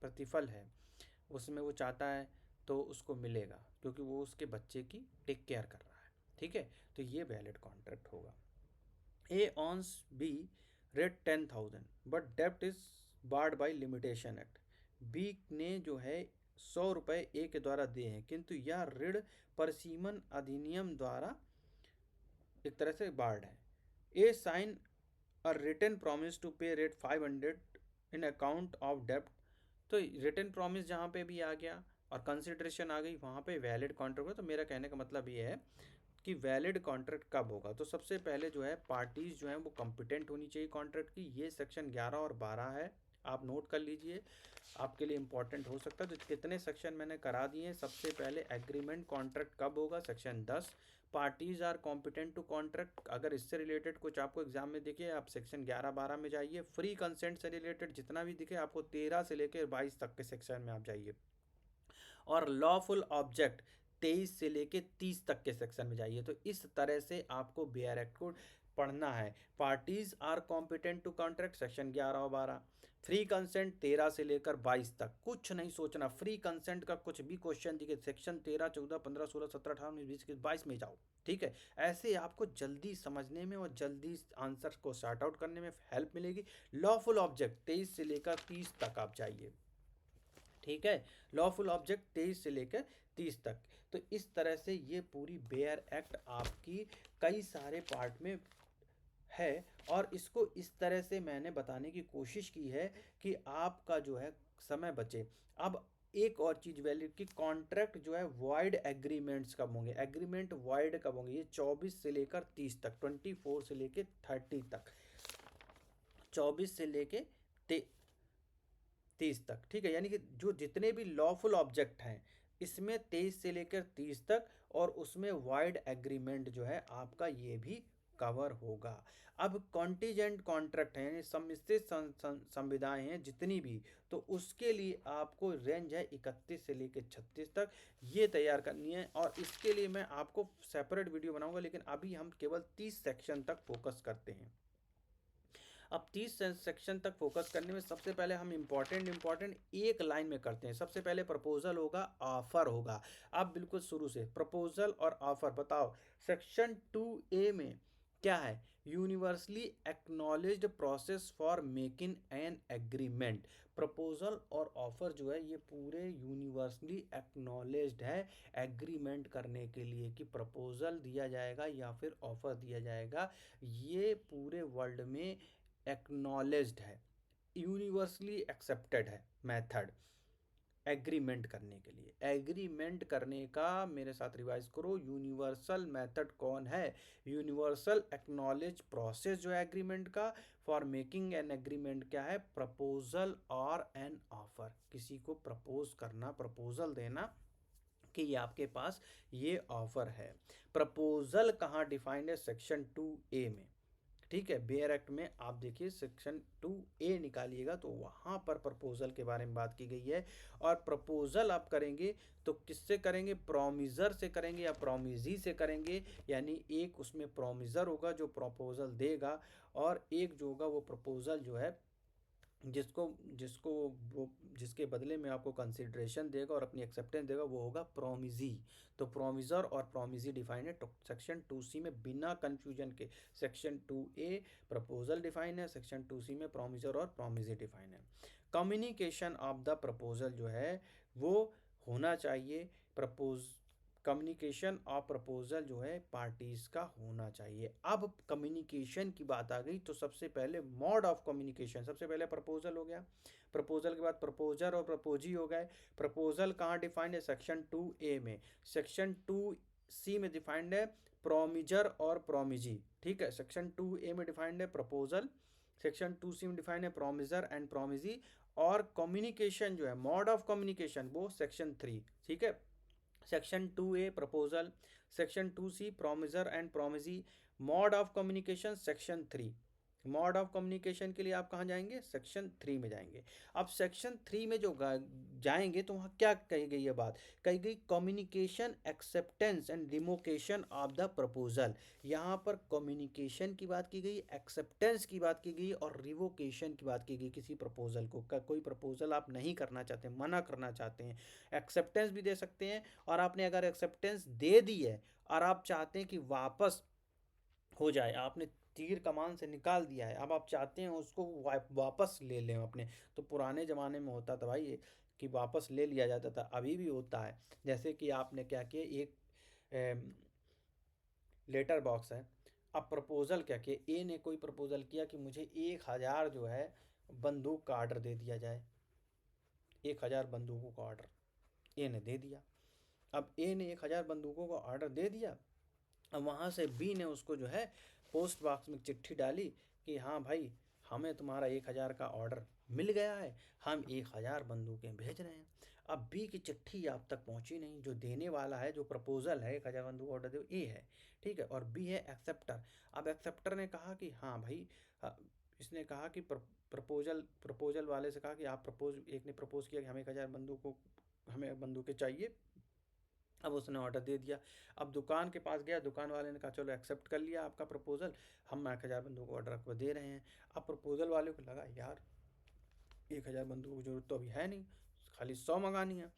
प्रतिफल है उसमें वो चाहता है तो उसको मिलेगा, क्योंकि वो उसके बच्चे की टेक केयर कर रहा है। ठीक है, तो ये वैलिड कॉन्ट्रैक्ट होगा। A owes B rate 10,000 but डेप्ट is barred by limitation act. B ने जो है 100 रुपये ए के द्वारा दिए हैं, किंतु यह ऋण परिसीमन अधिनियम द्वारा एक तरह से बार्ड है। A sign a written promise to pay rate 500 in account of डेप्ट। तो रिटन प्रॉमिस जहाँ पे भी आ गया और कंसिडरेशन आ गई, वहाँ पे वैलिड कॉन्ट्रैक्ट हो। तो मेरा कहने का मतलब ये है कि वैलिड कॉन्ट्रैक्ट कब होगा? तो सबसे पहले जो है पार्टीज जो हैं वो कॉम्पिटेंट होनी चाहिए कॉन्ट्रैक्ट की। ये सेक्शन 11 और 12 है, आप नोट कर लीजिए, आपके लिए इंपॉर्टेंट हो सकता है। तो कितने सेक्शन मैंने करा दिए हैं। सबसे पहले एग्रीमेंट कॉन्ट्रैक्ट कब होगा, section 10। Parties are competent to contract, अगर इससे रिलेटेड कुछ आपको एग्जाम में दिखे आप सेक्शन 11-12 में जाइए। फ्री कंसेंट से रिलेटेड जितना भी दिखे आपको 13 से लेकर 22 तक के सेक्शन में आप जाइए। और लॉफुल ऑब्जेक्ट 23 से लेके 30 तक के सेक्शन में जाइए। तो इस तरह से आपको बीआर एक्ट को पढ़ना है। Parties are competent to contract section 11 और 12। फ्री कंसेंट 13 से लेकर 22 तक, कुछ नहीं सोचना। फ्री कंसेंट का कुछ भी क्वेश्चन दिखे सेक्शन 13, 14, 15, 16, 17, 18, 19, 20, 21, 22 में जाओ। ठीक है, ऐसे आपको जल्दी समझने में और जल्दी आंसर को सॉर्ट आउट करने में हेल्प मिलेगी। लॉफुल ऑब्जेक्ट 23 से लेकर 30 तक आप जाइए। ठीक है, लॉफुल ऑब्जेक्ट 23 से लेकर 30 तक। तो इस तरह से ये पूरी बेयर एक्ट आपकी कई सारे पार्ट में है, और इसको इस तरह से मैंने बताने की कोशिश की है कि आपका जो है समय बचे। अब एक और चीज़ वैलिड कि कॉन्ट्रैक्ट जो है वॉइड एग्रीमेंट्स कब होंगे, एग्रीमेंट वॉइड कब होंगे, ये 24 से लेकर 30 तक, 24 से लेकर 30 तक, 24 से लेकर 30 तक। ठीक है, यानी कि जो जितने भी लॉफुल ऑब्जेक्ट हैं इसमें 23 से लेकर 30 तक, और उसमें वाइड एग्रीमेंट जो है आपका ये भी कवर होगा। अब कॉन्टीजेंट कॉन्ट्रैक्ट हैं, सम्मिश्रित संविदाएं हैं जितनी भी, तो उसके लिए आपको रेंज है 31 से लेकर 36 तक, ये तैयार करनी है। और इसके लिए मैं आपको सेपरेट वीडियो बनाऊंगा, लेकिन अभी हम केवल 30 सेक्शन तक फोकस करते हैं। अब 30 सेक्शन तक फोकस करने में सबसे पहले हम इम्पॉर्टेंट एक लाइन में करते हैं। सबसे पहले प्रपोजल होगा, ऑफर होगा। अब बिल्कुल शुरू से प्रपोजल और ऑफर बताओ। सेक्शन 2A में क्या है? Universally acknowledged process for making an agreement. Proposal और ऑफर जो है ये पूरे यूनिवर्सली एक्नॉलेज्ड है एग्रीमेंट करने के लिए, कि प्रपोजल दिया जाएगा या फिर ऑफर दिया जाएगा, ये पूरे वर्ल्ड में एक्नॉलेज्ड है, यूनिवर्सली एक्सेप्टेड है मेथड एग्रीमेंट करने के लिए। एग्रीमेंट करने का मेरे साथ रिवाइज करो, यूनिवर्सल मेथड कौन है? यूनिवर्सल एक्नॉलेज प्रोसेस जो है एग्रीमेंट का फॉर मेकिंग एन एग्रीमेंट क्या है? प्रपोजल और एन ऑफर। किसी को प्रपोज करना, प्रपोजल देना कि ये आपके पास ये ऑफर है। प्रपोजल कहाँ डिफाइंड है? सेक्शन 2A में। ठीक है, बेयर एक्ट में आप देखिए सेक्शन 2A निकालिएगा तो वहाँ पर प्रपोजल के बारे में बात की गई है। और प्रपोजल आप करेंगे तो किससे करेंगे, प्रोमिजर से करेंगे या प्रोमिजी से करेंगे। यानी एक उसमें प्रोमिजर होगा जो प्रपोजल देगा, और एक जो होगा वो प्रपोजल जो है जिसको जिसको वो जिसके बदले में आपको कंसिडरेशन देगा और अपनी एक्सेप्टेंस देगा, वो होगा प्रोमिजी। तो प्रोमिजर और प्रोमिजी डिफाइन है सेक्शन 2C में बिना कंफ्यूजन के। सेक्शन 2A प्रपोजल डिफाइन है, सेक्शन 2C में प्रोमिजर और प्रोमिजी डिफाइन है। कम्युनिकेशन ऑफ द प्रपोजल जो है वो होना चाहिए, प्रपोज कम्युनिकेशन ऑफ प्रपोजल जो है पार्टीज का होना चाहिए। अब कम्युनिकेशन की बात आ गई तो सबसे पहले मोड ऑफ कम्युनिकेशन, सबसे पहले प्रपोजल हो गया, प्रपोजल के बाद प्रपोजर और प्रपोजी हो गए। प्रपोजल कहाँ डिफाइंड है, सेक्शन 2A में। सेक्शन 2C में डिफाइंड है प्रोमिजर और प्रोमिजी। ठीक है, सेक्शन 2A में डिफाइंड है प्रपोजल, सेक्शन 2C में डिफाइंड है प्रोमिजर एंड प्रोमिजी। और कम्युनिकेशन जो है मोड ऑफ कम्युनिकेशन वो सेक्शन 3। ठीक है, section 2A proposal, section 2C promisor and promisee, mode of communication section 3। Mode of communication के लिए आप कहाँ जाएंगे, सेक्शन 3 में जाएंगे। अब सेक्शन 3 में जो जाएंगे तो वहाँ क्या कही गई है बात, कही गई communication acceptance and revocation of the proposal. यहाँ पर कम्युनिकेशन की बात की गई, एक्सेप्टेंस की बात की गई और रिवोकेशन की बात की गई। किसी प्रपोजल को कोई प्रपोजल आप नहीं करना चाहते, मना करना चाहते हैं, एक्सेप्टेंस भी दे सकते हैं। और आपने अगर एक्सेप्टेंस दे दी है और आप चाहते हैं कि वापस हो जाए, आपने तीर कमान से निकाल दिया है, अब आप चाहते हैं उसको वापस ले लें अपने, तो पुराने ज़माने में होता था भाई कि वापस ले लिया जाता था, अभी भी होता है। जैसे कि आपने क्या किया, एक लेटर बॉक्स है, अब प्रपोजल क्या किया, ए ने कोई प्रपोजल किया कि मुझे 1,000 जो है बंदूक का ऑर्डर दे दिया जाए, 1,000 बंदूकों का ऑर्डर ए ने दे दिया। अब ए ने 1,000 बंदूकों का ऑर्डर दे दिया, अब वहाँ से बी ने उसको जो है पोस्ट बॉक्स में चिट्ठी डाली कि हाँ भाई हमें तुम्हारा 1,000 का ऑर्डर मिल गया है, हम 1,000 बंदूकें भेज रहे हैं। अब बी की चिट्ठी आप तक पहुँची नहीं, जो देने वाला है, जो प्रपोजल है 1,000 बंदूक ऑर्डर दे, ए है। ठीक है, और बी है एक्सेप्टर। अब एक्सेप्टर ने कहा कि हाँ भाई, इसने कहा कि प्रपोजल वाले से कहा कि आप प्रपोज, एक ने प्रपोज किया कि हमें 1,000 बंदूकों, हमें बंदूकें चाहिए। अब उसने ऑर्डर दे दिया, अब दुकान के पास गया, दुकान वाले ने कहा चलो एक्सेप्ट कर लिया आपका प्रपोजल, हम 1,000 बंदूक ऑर्डर आपको दे रहे हैं। अब प्रपोजल वाले को लगा यार 1,000 बंदूक की जरूरत तो अभी है नहीं, खाली 100 मंगानी है।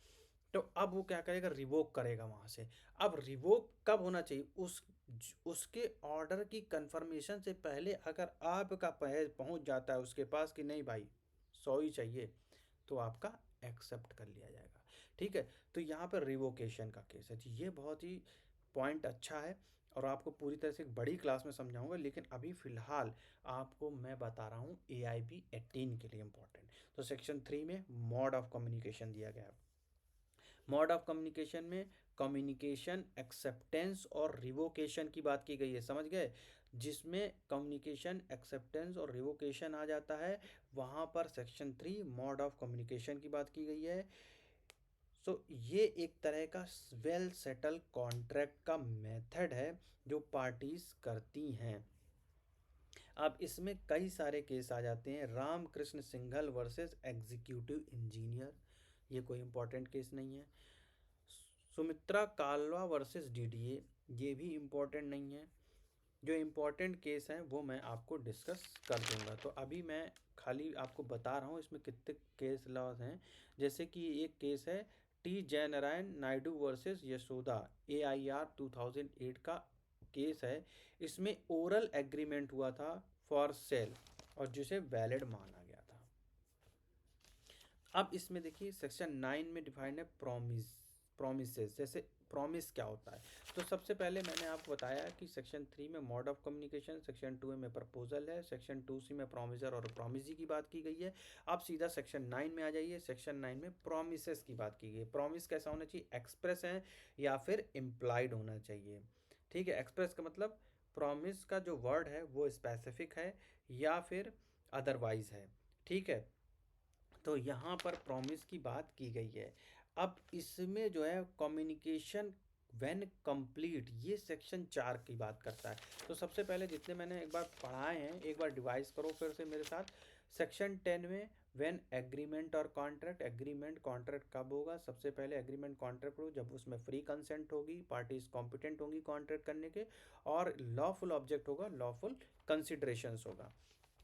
तो अब वो क्या करेगा, रिवोक करेगा वहाँ से। अब रिवोक कब होना चाहिए, उसके ऑर्डर की कंफर्मेशन से पहले अगर आपका पहुँच जाता है उसके पास कि नहीं भाई 100 ही चाहिए, तो आपका एक्सेप्ट कर लिया जाएगा। ठीक है, तो यहाँ पर रिवोकेशन का केस है। ये बहुत ही पॉइंट अच्छा है और आपको पूरी तरह से एक बड़ी क्लास में समझाऊंगा, लेकिन अभी फ़िलहाल आपको मैं बता रहा हूँ AIB 18 के लिए इम्पोर्टेंट। तो सेक्शन 3 में मोड ऑफ कम्युनिकेशन दिया गया है। मोड ऑफ कम्युनिकेशन में कम्युनिकेशन एक्सेप्टेंस और रिवोकेशन की बात की गई है, समझ गए। जिसमें कम्युनिकेशन एक्सेप्टेंस और रिवोकेशन आ जाता है, वहाँ पर सेक्शन 3 मोड ऑफ कम्युनिकेशन की बात की गई है। सो ये एक तरह का वेल सेटल कॉन्ट्रैक्ट का मेथड है जो पार्टीज करती हैं। अब इसमें कई सारे केस आ जाते हैं, Ramkrishna Singhal versus executive engineer, ये कोई इम्पोर्टेंट केस नहीं है। सुमित्रा कालवा वर्सेस DDA, ये भी इम्पोर्टेंट नहीं है। जो इम्पोर्टेंट केस हैं वो मैं आपको डिस्कस कर दूंगा। तो अभी मैं खाली आपको बता रहा हूँ इसमें कितने केस लॉज हैं। जैसे कि एक केस है T Jayanarayan Naidu versus Yashoda, AIR 2008 का केस है। इसमें ओरल एग्रीमेंट हुआ था फॉर सेल और जिसे वैलिड माना गया था। अब इसमें देखिए सेक्शन 9 में डिफाइंड है प्रोमिसेस। जैसे प्रॉमिस क्या होता है, तो सबसे पहले मैंने आपको बताया कि सेक्शन 3 में मोड ऑफ कम्युनिकेशन, सेक्शन 2 में प्रपोजल है, सेक्शन 2C में प्रोमिजर और प्रोमिजी की बात की गई है। अब सीधा सेक्शन 9 में आ जाइए, सेक्शन 9 में प्रोमिसेस की बात की गई है। प्रॉमिस कैसा होना चाहिए, एक्सप्रेस है या फिर इम्प्लाइड होना चाहिए। ठीक है, एक्सप्रेस का मतलब प्रॉमिस का जो वर्ड है वो स्पेसिफिक है या फिर अदरवाइज है। ठीक है, तो यहाँ पर प्रॉमिस की बात की गई है। अब इसमें जो है कम्युनिकेशन व्हेन कंप्लीट, ये सेक्शन 4 की बात करता है। तो सबसे पहले जितने मैंने एक बार पढ़ाए हैं एक बार डिवाइस करो फिर से मेरे साथ। सेक्शन 10 में व्हेन एग्रीमेंट और कॉन्ट्रैक्ट, एग्रीमेंट कॉन्ट्रैक्ट कब होगा? सबसे पहले एग्रीमेंट कॉन्ट्रैक्ट हो जब उसमें फ्री कंसेंट होगी, पार्टीज कॉम्पिटेंट होंगी कॉन्ट्रैक्ट करने के, और लॉफुल ऑब्जेक्ट होगा, लॉफुल कंसिडरेशंस होगा।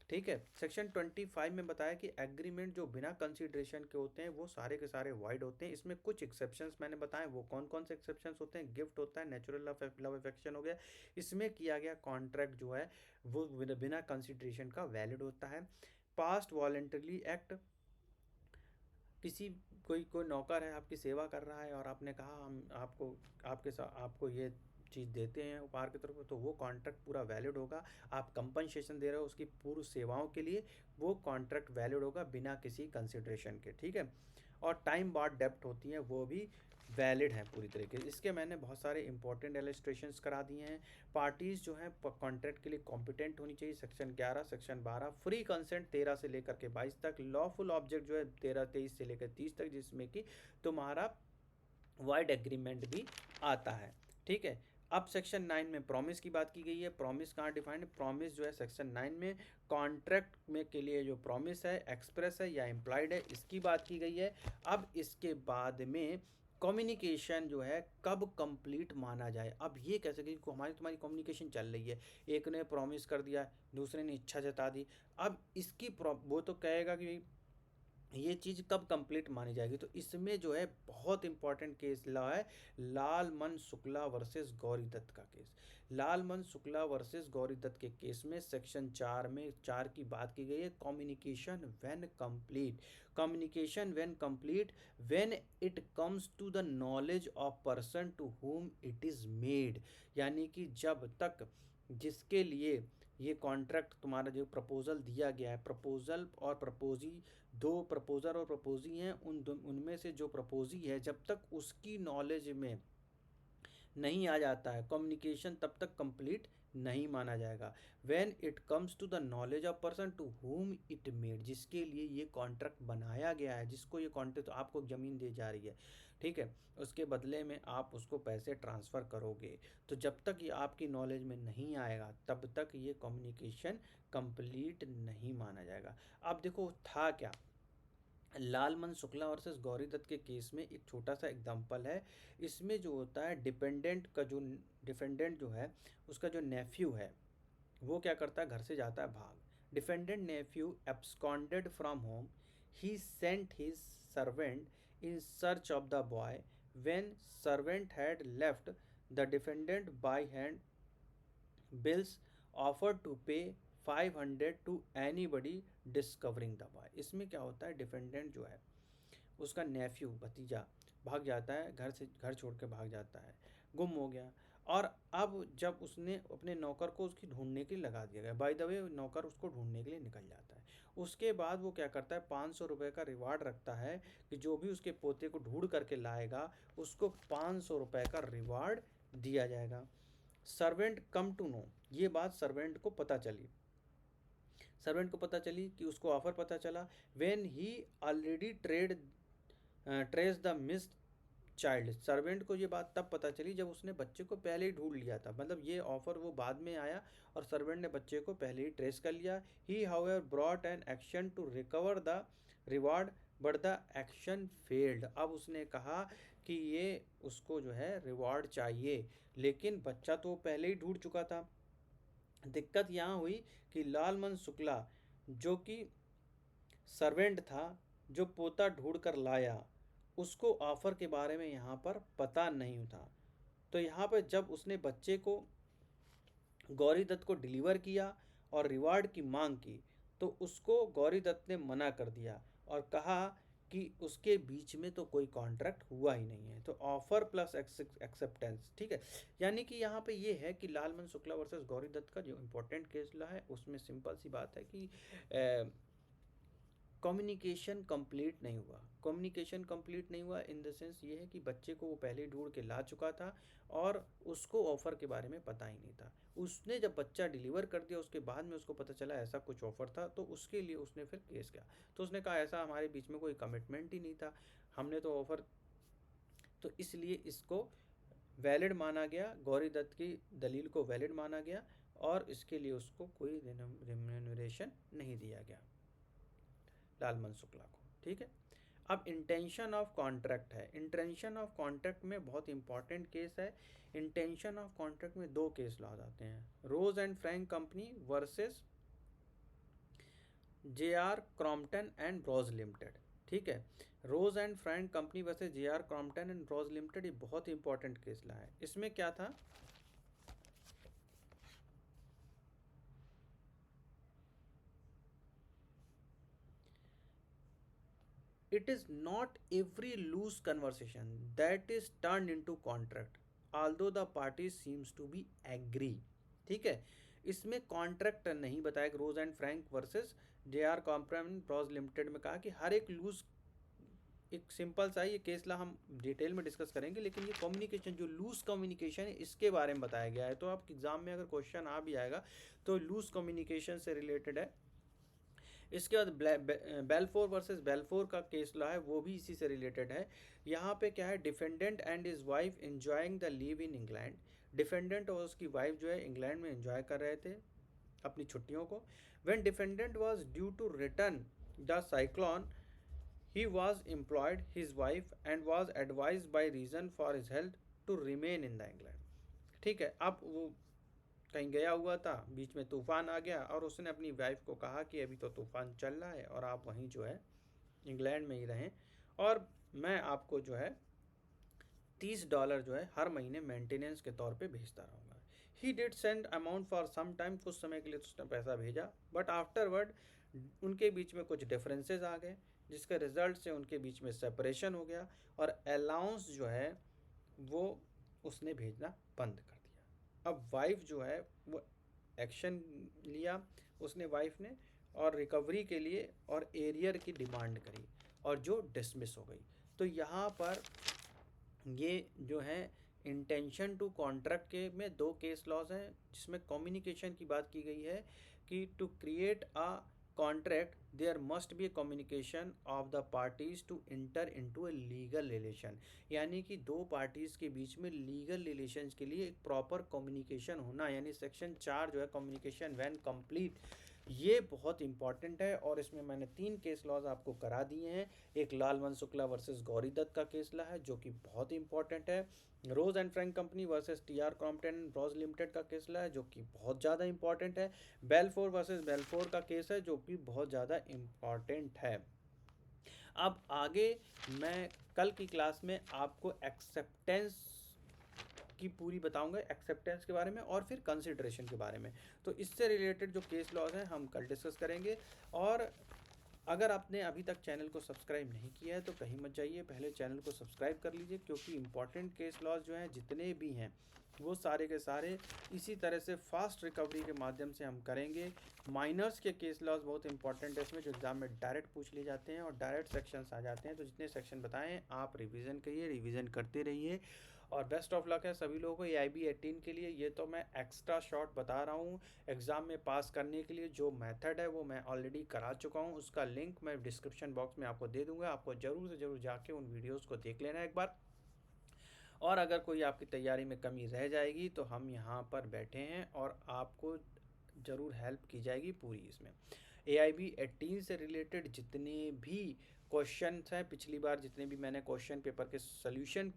ठीक है। सेक्शन 25 में बताया कि एग्रीमेंट जो बिना कंसिडरेशन के होते हैं वो सारे के सारे वाइड होते हैं। इसमें कुछ एक्सेप्शंस मैंने बताए, वो कौन कौन से एक्सेप्शंस होते हैं? गिफ्ट होता है, नेचुरल लव अफेक्शन हो गया। इसमें किया गया कॉन्ट्रैक्ट जो है वो बिना कंसिडरेशन का वैलिड होता है। पास्ट वॉलेंटरली एक्ट, किसी कोई नौकर है आपकी सेवा कर रहा है और आपने कहा हम आपको आपके साथ आपको ये चीज़ देते हैं उपहार की तरफ, तो वो कॉन्ट्रैक्ट पूरा वैलिड होगा। आप कंपनसेशन दे रहे हो उसकी पूर्व सेवाओं के लिए, वो कॉन्ट्रैक्ट वैलिड होगा बिना किसी कंसिडरेशन के। ठीक है। और टाइम बाद डेप्ट होती हैं वो भी वैलिड हैं पूरी तरीके से। इसके मैंने बहुत सारे इंपॉर्टेंट इलस्ट्रेशंस करा दिए हैं। पार्टीज़ जो हैं कॉन्ट्रैक्ट के लिए कॉम्पिटेंट होनी चाहिए, सेक्शन 11, सेक्शन 12। फ्री कंसेंट 13 से लेकर के 22 तक। लॉफुल ऑब्जेक्ट जो है 23 से लेकर 30 तक, जिसमें कि तुम्हारा वाइड एग्रीमेंट भी आता है। ठीक है। अब सेक्शन 9 में प्रॉमिस की बात की गई है। प्रॉमिस कहाँ डिफाइंड? प्रॉमिस जो है सेक्शन 9 में कॉन्ट्रैक्ट में के लिए जो प्रॉमिस है एक्सप्रेस है या इम्प्लाइड है, इसकी बात की गई है। अब इसके बाद में कम्युनिकेशन जो है कब कंप्लीट माना जाए। अब ये कैसे कि हमारी तुम्हारी कम्युनिकेशन चल रही है, एक ने प्रॉमिस कर दिया, दूसरे ने इच्छा जता दी। अब इसकी वो तो कहेगा कि ये चीज़ कब कंप्लीट मानी जाएगी। तो इसमें जो है बहुत इंपॉर्टेंट केस लॉ है, लालमन शुक्ला वर्सेस गौरी दत्त का केस। लालमन शुक्ला वर्सेस गौरी दत्त के केस में सेक्शन 4 में 4 की बात की गई है, communication when complete. Communication when complete when it comes to the knowledge of person to whom it is made, यानी कि जब तक जिसके लिए ये कॉन्ट्रैक्ट तुम्हारा जो प्रपोजल दिया गया है, प्रपोजल और प्रपोजी, दो प्रपोजर और प्रपोजी हैं, उनमें से जो प्रपोजी है जब तक उसकी नॉलेज में नहीं आ जाता है कम्युनिकेशन, तब तक कंप्लीट नहीं माना जाएगा। When it comes to the knowledge of person to whom it made, जिसके लिए ये कॉन्ट्रैक्ट बनाया गया है, जिसको ये कॉन्ट्रैक्ट, तो आपको ज़मीन दी जा रही है, ठीक है, उसके बदले में आप उसको पैसे ट्रांसफ़र करोगे, तो जब तक ये आपकी नॉलेज में नहीं आएगा तब तक ये कम्युनिकेशन कंप्लीट नहीं माना जाएगा। अब देखो था क्या, लालमन शुक्ला वर्सेस गौरी दत्त के केस में एक छोटा सा एग्जांपल है। इसमें जो होता है डिपेंडेंट का जो डिफेंडेंट जो है उसका जो नेफ्यू है वो क्या करता है, घर से जाता है भाग। Defendant nephew absconded from home, he sent his servant in search of the boy. When servant had left, the defendant by hand bills offer to pay 500 to anybody discovering the boy. इसमें क्या होता है, डिफेंडेंट जो है उसका नेफ्यू भतीजा भाग जाता है, घर छोड़ के भाग जाता है, गुम हो गया। और अब जब उसने अपने नौकर को उसकी ढूंढने के लिए लगा दिया गया, बाय द वे नौकर उसको ढूंढने के लिए निकल जाता है। उसके बाद वो क्या करता है, 500 रुपये का रिवार्ड रखता है कि जो भी उसके पोते को ढूंढ करके लाएगा उसको 500 रुपये का रिवार्ड दिया जाएगा। सर्वेंट कम टू नो, ये बात सर्वेंट को पता चली, कि उसको ऑफर पता चला। When he already trace the miss child, servant को ये बात तब पता चली जब उसने बच्चे को पहले ही ढूंढ लिया था, मतलब ये ऑफर वो बाद में आया और सर्वेंट ने बच्चे को पहले ही ट्रेस कर लिया। He however brought an action to recover the reward but the action failed, अब उसने कहा कि ये उसको जो है रिवार्ड चाहिए, लेकिन बच्चा तो पहले ही ढूंढ चुका था। दिक्कत यहाँ हुई कि लालमन शुक्ला जो कि सर्वेंट था, जो पोता ढूंढ कर लाया, उसको ऑफर के बारे में यहाँ पर पता नहीं था। तो यहाँ पर जब उसने बच्चे को गौरी दत्त को डिलीवर किया और रिवार्ड की मांग की, तो उसको गौरी दत्त ने मना कर दिया और कहा कि उसके बीच में तो कोई कॉन्ट्रैक्ट हुआ ही नहीं है। तो ऑफर प्लस एक्सेप्टेंस, ठीक है। यानी कि यहाँ पे ये है कि लालमन शुक्ला वर्सेस गौरी दत्त का जो इम्पोर्टेंट केस ला है उसमें सिंपल सी बात है कि कम्युनिकेशन कंप्लीट नहीं हुआ। कम्युनिकेशन कंप्लीट नहीं हुआ इन द सेंस ये है कि बच्चे को वो पहले ढूंढ के ला चुका था और उसको ऑफ़र के बारे में पता ही नहीं था। उसने जब बच्चा डिलीवर कर दिया उसके बाद में उसको पता चला ऐसा कुछ ऑफ़र था, तो उसके लिए उसने फिर केस किया। तो उसने कहा ऐसा हमारे बीच में कोई कमिटमेंट ही नहीं था, हमने तो ऑफ़र, तो इसलिए इसको वैलिड माना गया, गौरी दत्त की दलील को वैलिड माना गया और इसके लिए उसको कोई रिम्यूनरेशन नहीं दिया गया लालमन शुक्ला को। ठीक है, अब इंटेंशन ऑफ कॉन्ट्रैक्ट है। इंटेंशन ऑफ कॉन्ट्रैक्ट में बहुत इंपॉर्टेंट केस है। इंटेंशन ऑफ कॉन्ट्रैक्ट में दो केस लॉ आते हैं, Rose and Frank company versus J R. Crompton and Rose limited. ठीक है, Rose and Frank company versus J R. Crompton and Rose limited, ये बहुत इंपॉर्टेंट केस लॉ है। इसमें क्या था, it is not every loose conversation that is turned into contract although the parties seems to be agree। ठीक है, इसमें कॉन्ट्रैक्ट नहीं बताया कि Rose and Frank versus J R. Crompton Rose limited में कहा कि हर एक लूज, एक सिंपल सा ये केस ला हम डिटेल में डिस्कस करेंगे, लेकिन ये कम्युनिकेशन जो लूज कम्युनिकेशन है इसके बारे में बताया गया है। तो आपके एग्जाम में अगर क्वेश्चन आ भी आएगा तो लूज कम्युनिकेशन से रिलेटेड है। इसके बाद बेलफोर वर्सेस बेलफोर का केस लॉ है, वो भी इसी से रिलेटेड है। यहाँ पे क्या है, defendant and his wife enjoying the live in England. Defendant और उसकी वाइफ जो है इंग्लैंड में एंजॉय कर रहे थे अपनी छुट्टियों को। When defendant was due to return the cyclone he was employed his wife and was advised by reason for his health to remain in the England. ठीक है, अब वो कहीं गया हुआ था, बीच में तूफान आ गया और उसने अपनी वाइफ को कहा कि अभी तो तूफान चल रहा है और आप वहीं जो है इंग्लैंड में ही रहें और मैं आपको जो है $30 जो है हर महीने मेंटेनेंस के तौर पे भेजता रहूँगा। He did send amount for some time, कुछ समय के लिए उसने पैसा भेजा, बट आफ्टरवर्ड उनके बीच में कुछ डिफरेंसेस आ गए जिसके रिजल्ट से उनके बीच में सेपरेशन हो गया और अलाउंस जो है वो उसने भेजना बंद कर दिया। अब वाइफ जो है वो एक्शन लिया उसने वाइफ ने और रिकवरी के लिए और एरियर की डिमांड करी और जो डिसमिस हो गई। तो यहाँ पर ये जो है इंटेंशन टू कॉन्ट्रैक्ट के में दो केस लॉज हैं जिसमें कम्युनिकेशन की बात की गई है कि to create a contract there must be a communication of the parties to enter into a legal relation, यानी कि दो पार्टीज के बीच में लीगल रिलेशन के लिए एक प्रॉपर कम्युनिकेशन होना, यानी सेक्शन 4 जो है कम्युनिकेशन व्हेन कंप्लीट, ये बहुत इंपॉर्टेंट है। और इसमें मैंने 3 केस लॉज आपको करा दिए हैं। एक लालवन शुक्ला वर्सेस गौरी दत्त का केस लॉ है जो कि बहुत इंपॉर्टेंट है। Rose and Frank company versus T R. Crompton Rose limited का केस लॉ है जो कि बहुत ज़्यादा इंपॉर्टेंट है। बेलफोर वर्सेस बेलफोर का केस है जो कि बहुत ज़्यादा इंपॉर्टेंट है। अब आगे मैं कल की क्लास में आपको एक्सेप्टेंस की पूरी बताऊंगा, एक्सेप्टेंस के बारे में और फिर कंसिडरेशन के बारे में। तो इससे रिलेटेड जो केस लॉज हैं हम कल डिस्कस करेंगे। और अगर आपने अभी तक चैनल को सब्सक्राइब नहीं किया है तो कहीं मत जाइए, पहले चैनल को सब्सक्राइब कर लीजिए, क्योंकि इंपॉर्टेंट केस लॉज जो हैं जितने भी हैं वो सारे के सारे इसी तरह से फास्ट रिकवरी के माध्यम से हम करेंगे। माइनर्स के केस लॉज बहुत इंपॉर्टेंट है इसमें, जो एग्जाम में डायरेक्ट पूछ लिए जाते हैं और डायरेक्ट सेक्शंस आ जाते हैं। तो जितने सेक्शन बताएं आप रिवीजन करिए, रिवीजन करते रहिए और बेस्ट ऑफ लक है सभी लोगों को AIB 18 के लिए। ये तो मैं एक्स्ट्रा शॉर्ट बता रहा हूँ, एग्ज़ाम में पास करने के लिए जो मेथड है वो मैं ऑलरेडी करा चुका हूँ, उसका लिंक मैं डिस्क्रिप्शन बॉक्स में आपको दे दूँगा। आपको ज़रूर से ज़रूर जाके उन वीडियोज़ को देख लेना एक बार। और अगर कोई आपकी तैयारी में कमी रह जाएगी तो हम यहाँ पर बैठे हैं और आपको ज़रूर हेल्प की जाएगी पूरी। इसमें AIB 18 से रिलेटेड जितने भी क्वेश्चन हैं, पिछली बार जितने भी मैंने क्वेश्चन पेपर के सॉल्यूशन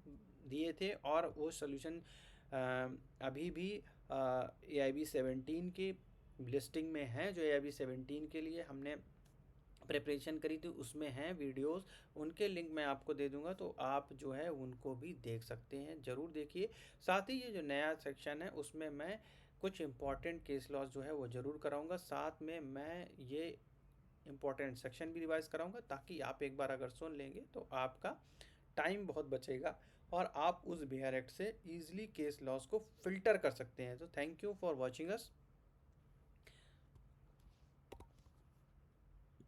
दिए थे और वो सॉल्यूशन अभी भी AIB 17 की लिस्टिंग में हैं, जो AIB 17 के लिए हमने प्रिपरेशन करी थी उसमें हैं वीडियोस, उनके लिंक मैं आपको दे दूंगा, तो आप जो है उनको भी देख सकते हैं, ज़रूर देखिए। साथ ही ये जो नया सेक्शन है उसमें मैं कुछ इंपॉर्टेंट केस लॉज जो है वो ज़रूर कराऊंगा, साथ में मैं ये इंपॉर्टेंट सेक्शन भी रिवाइज कराऊंगा, ताकि आप एक बार अगर सुन लेंगे तो आपका टाइम बहुत बचेगा और आप उस BR एक्ट से ईजिली केस लॉज को फिल्टर कर सकते हैं। तो thank you for watching us.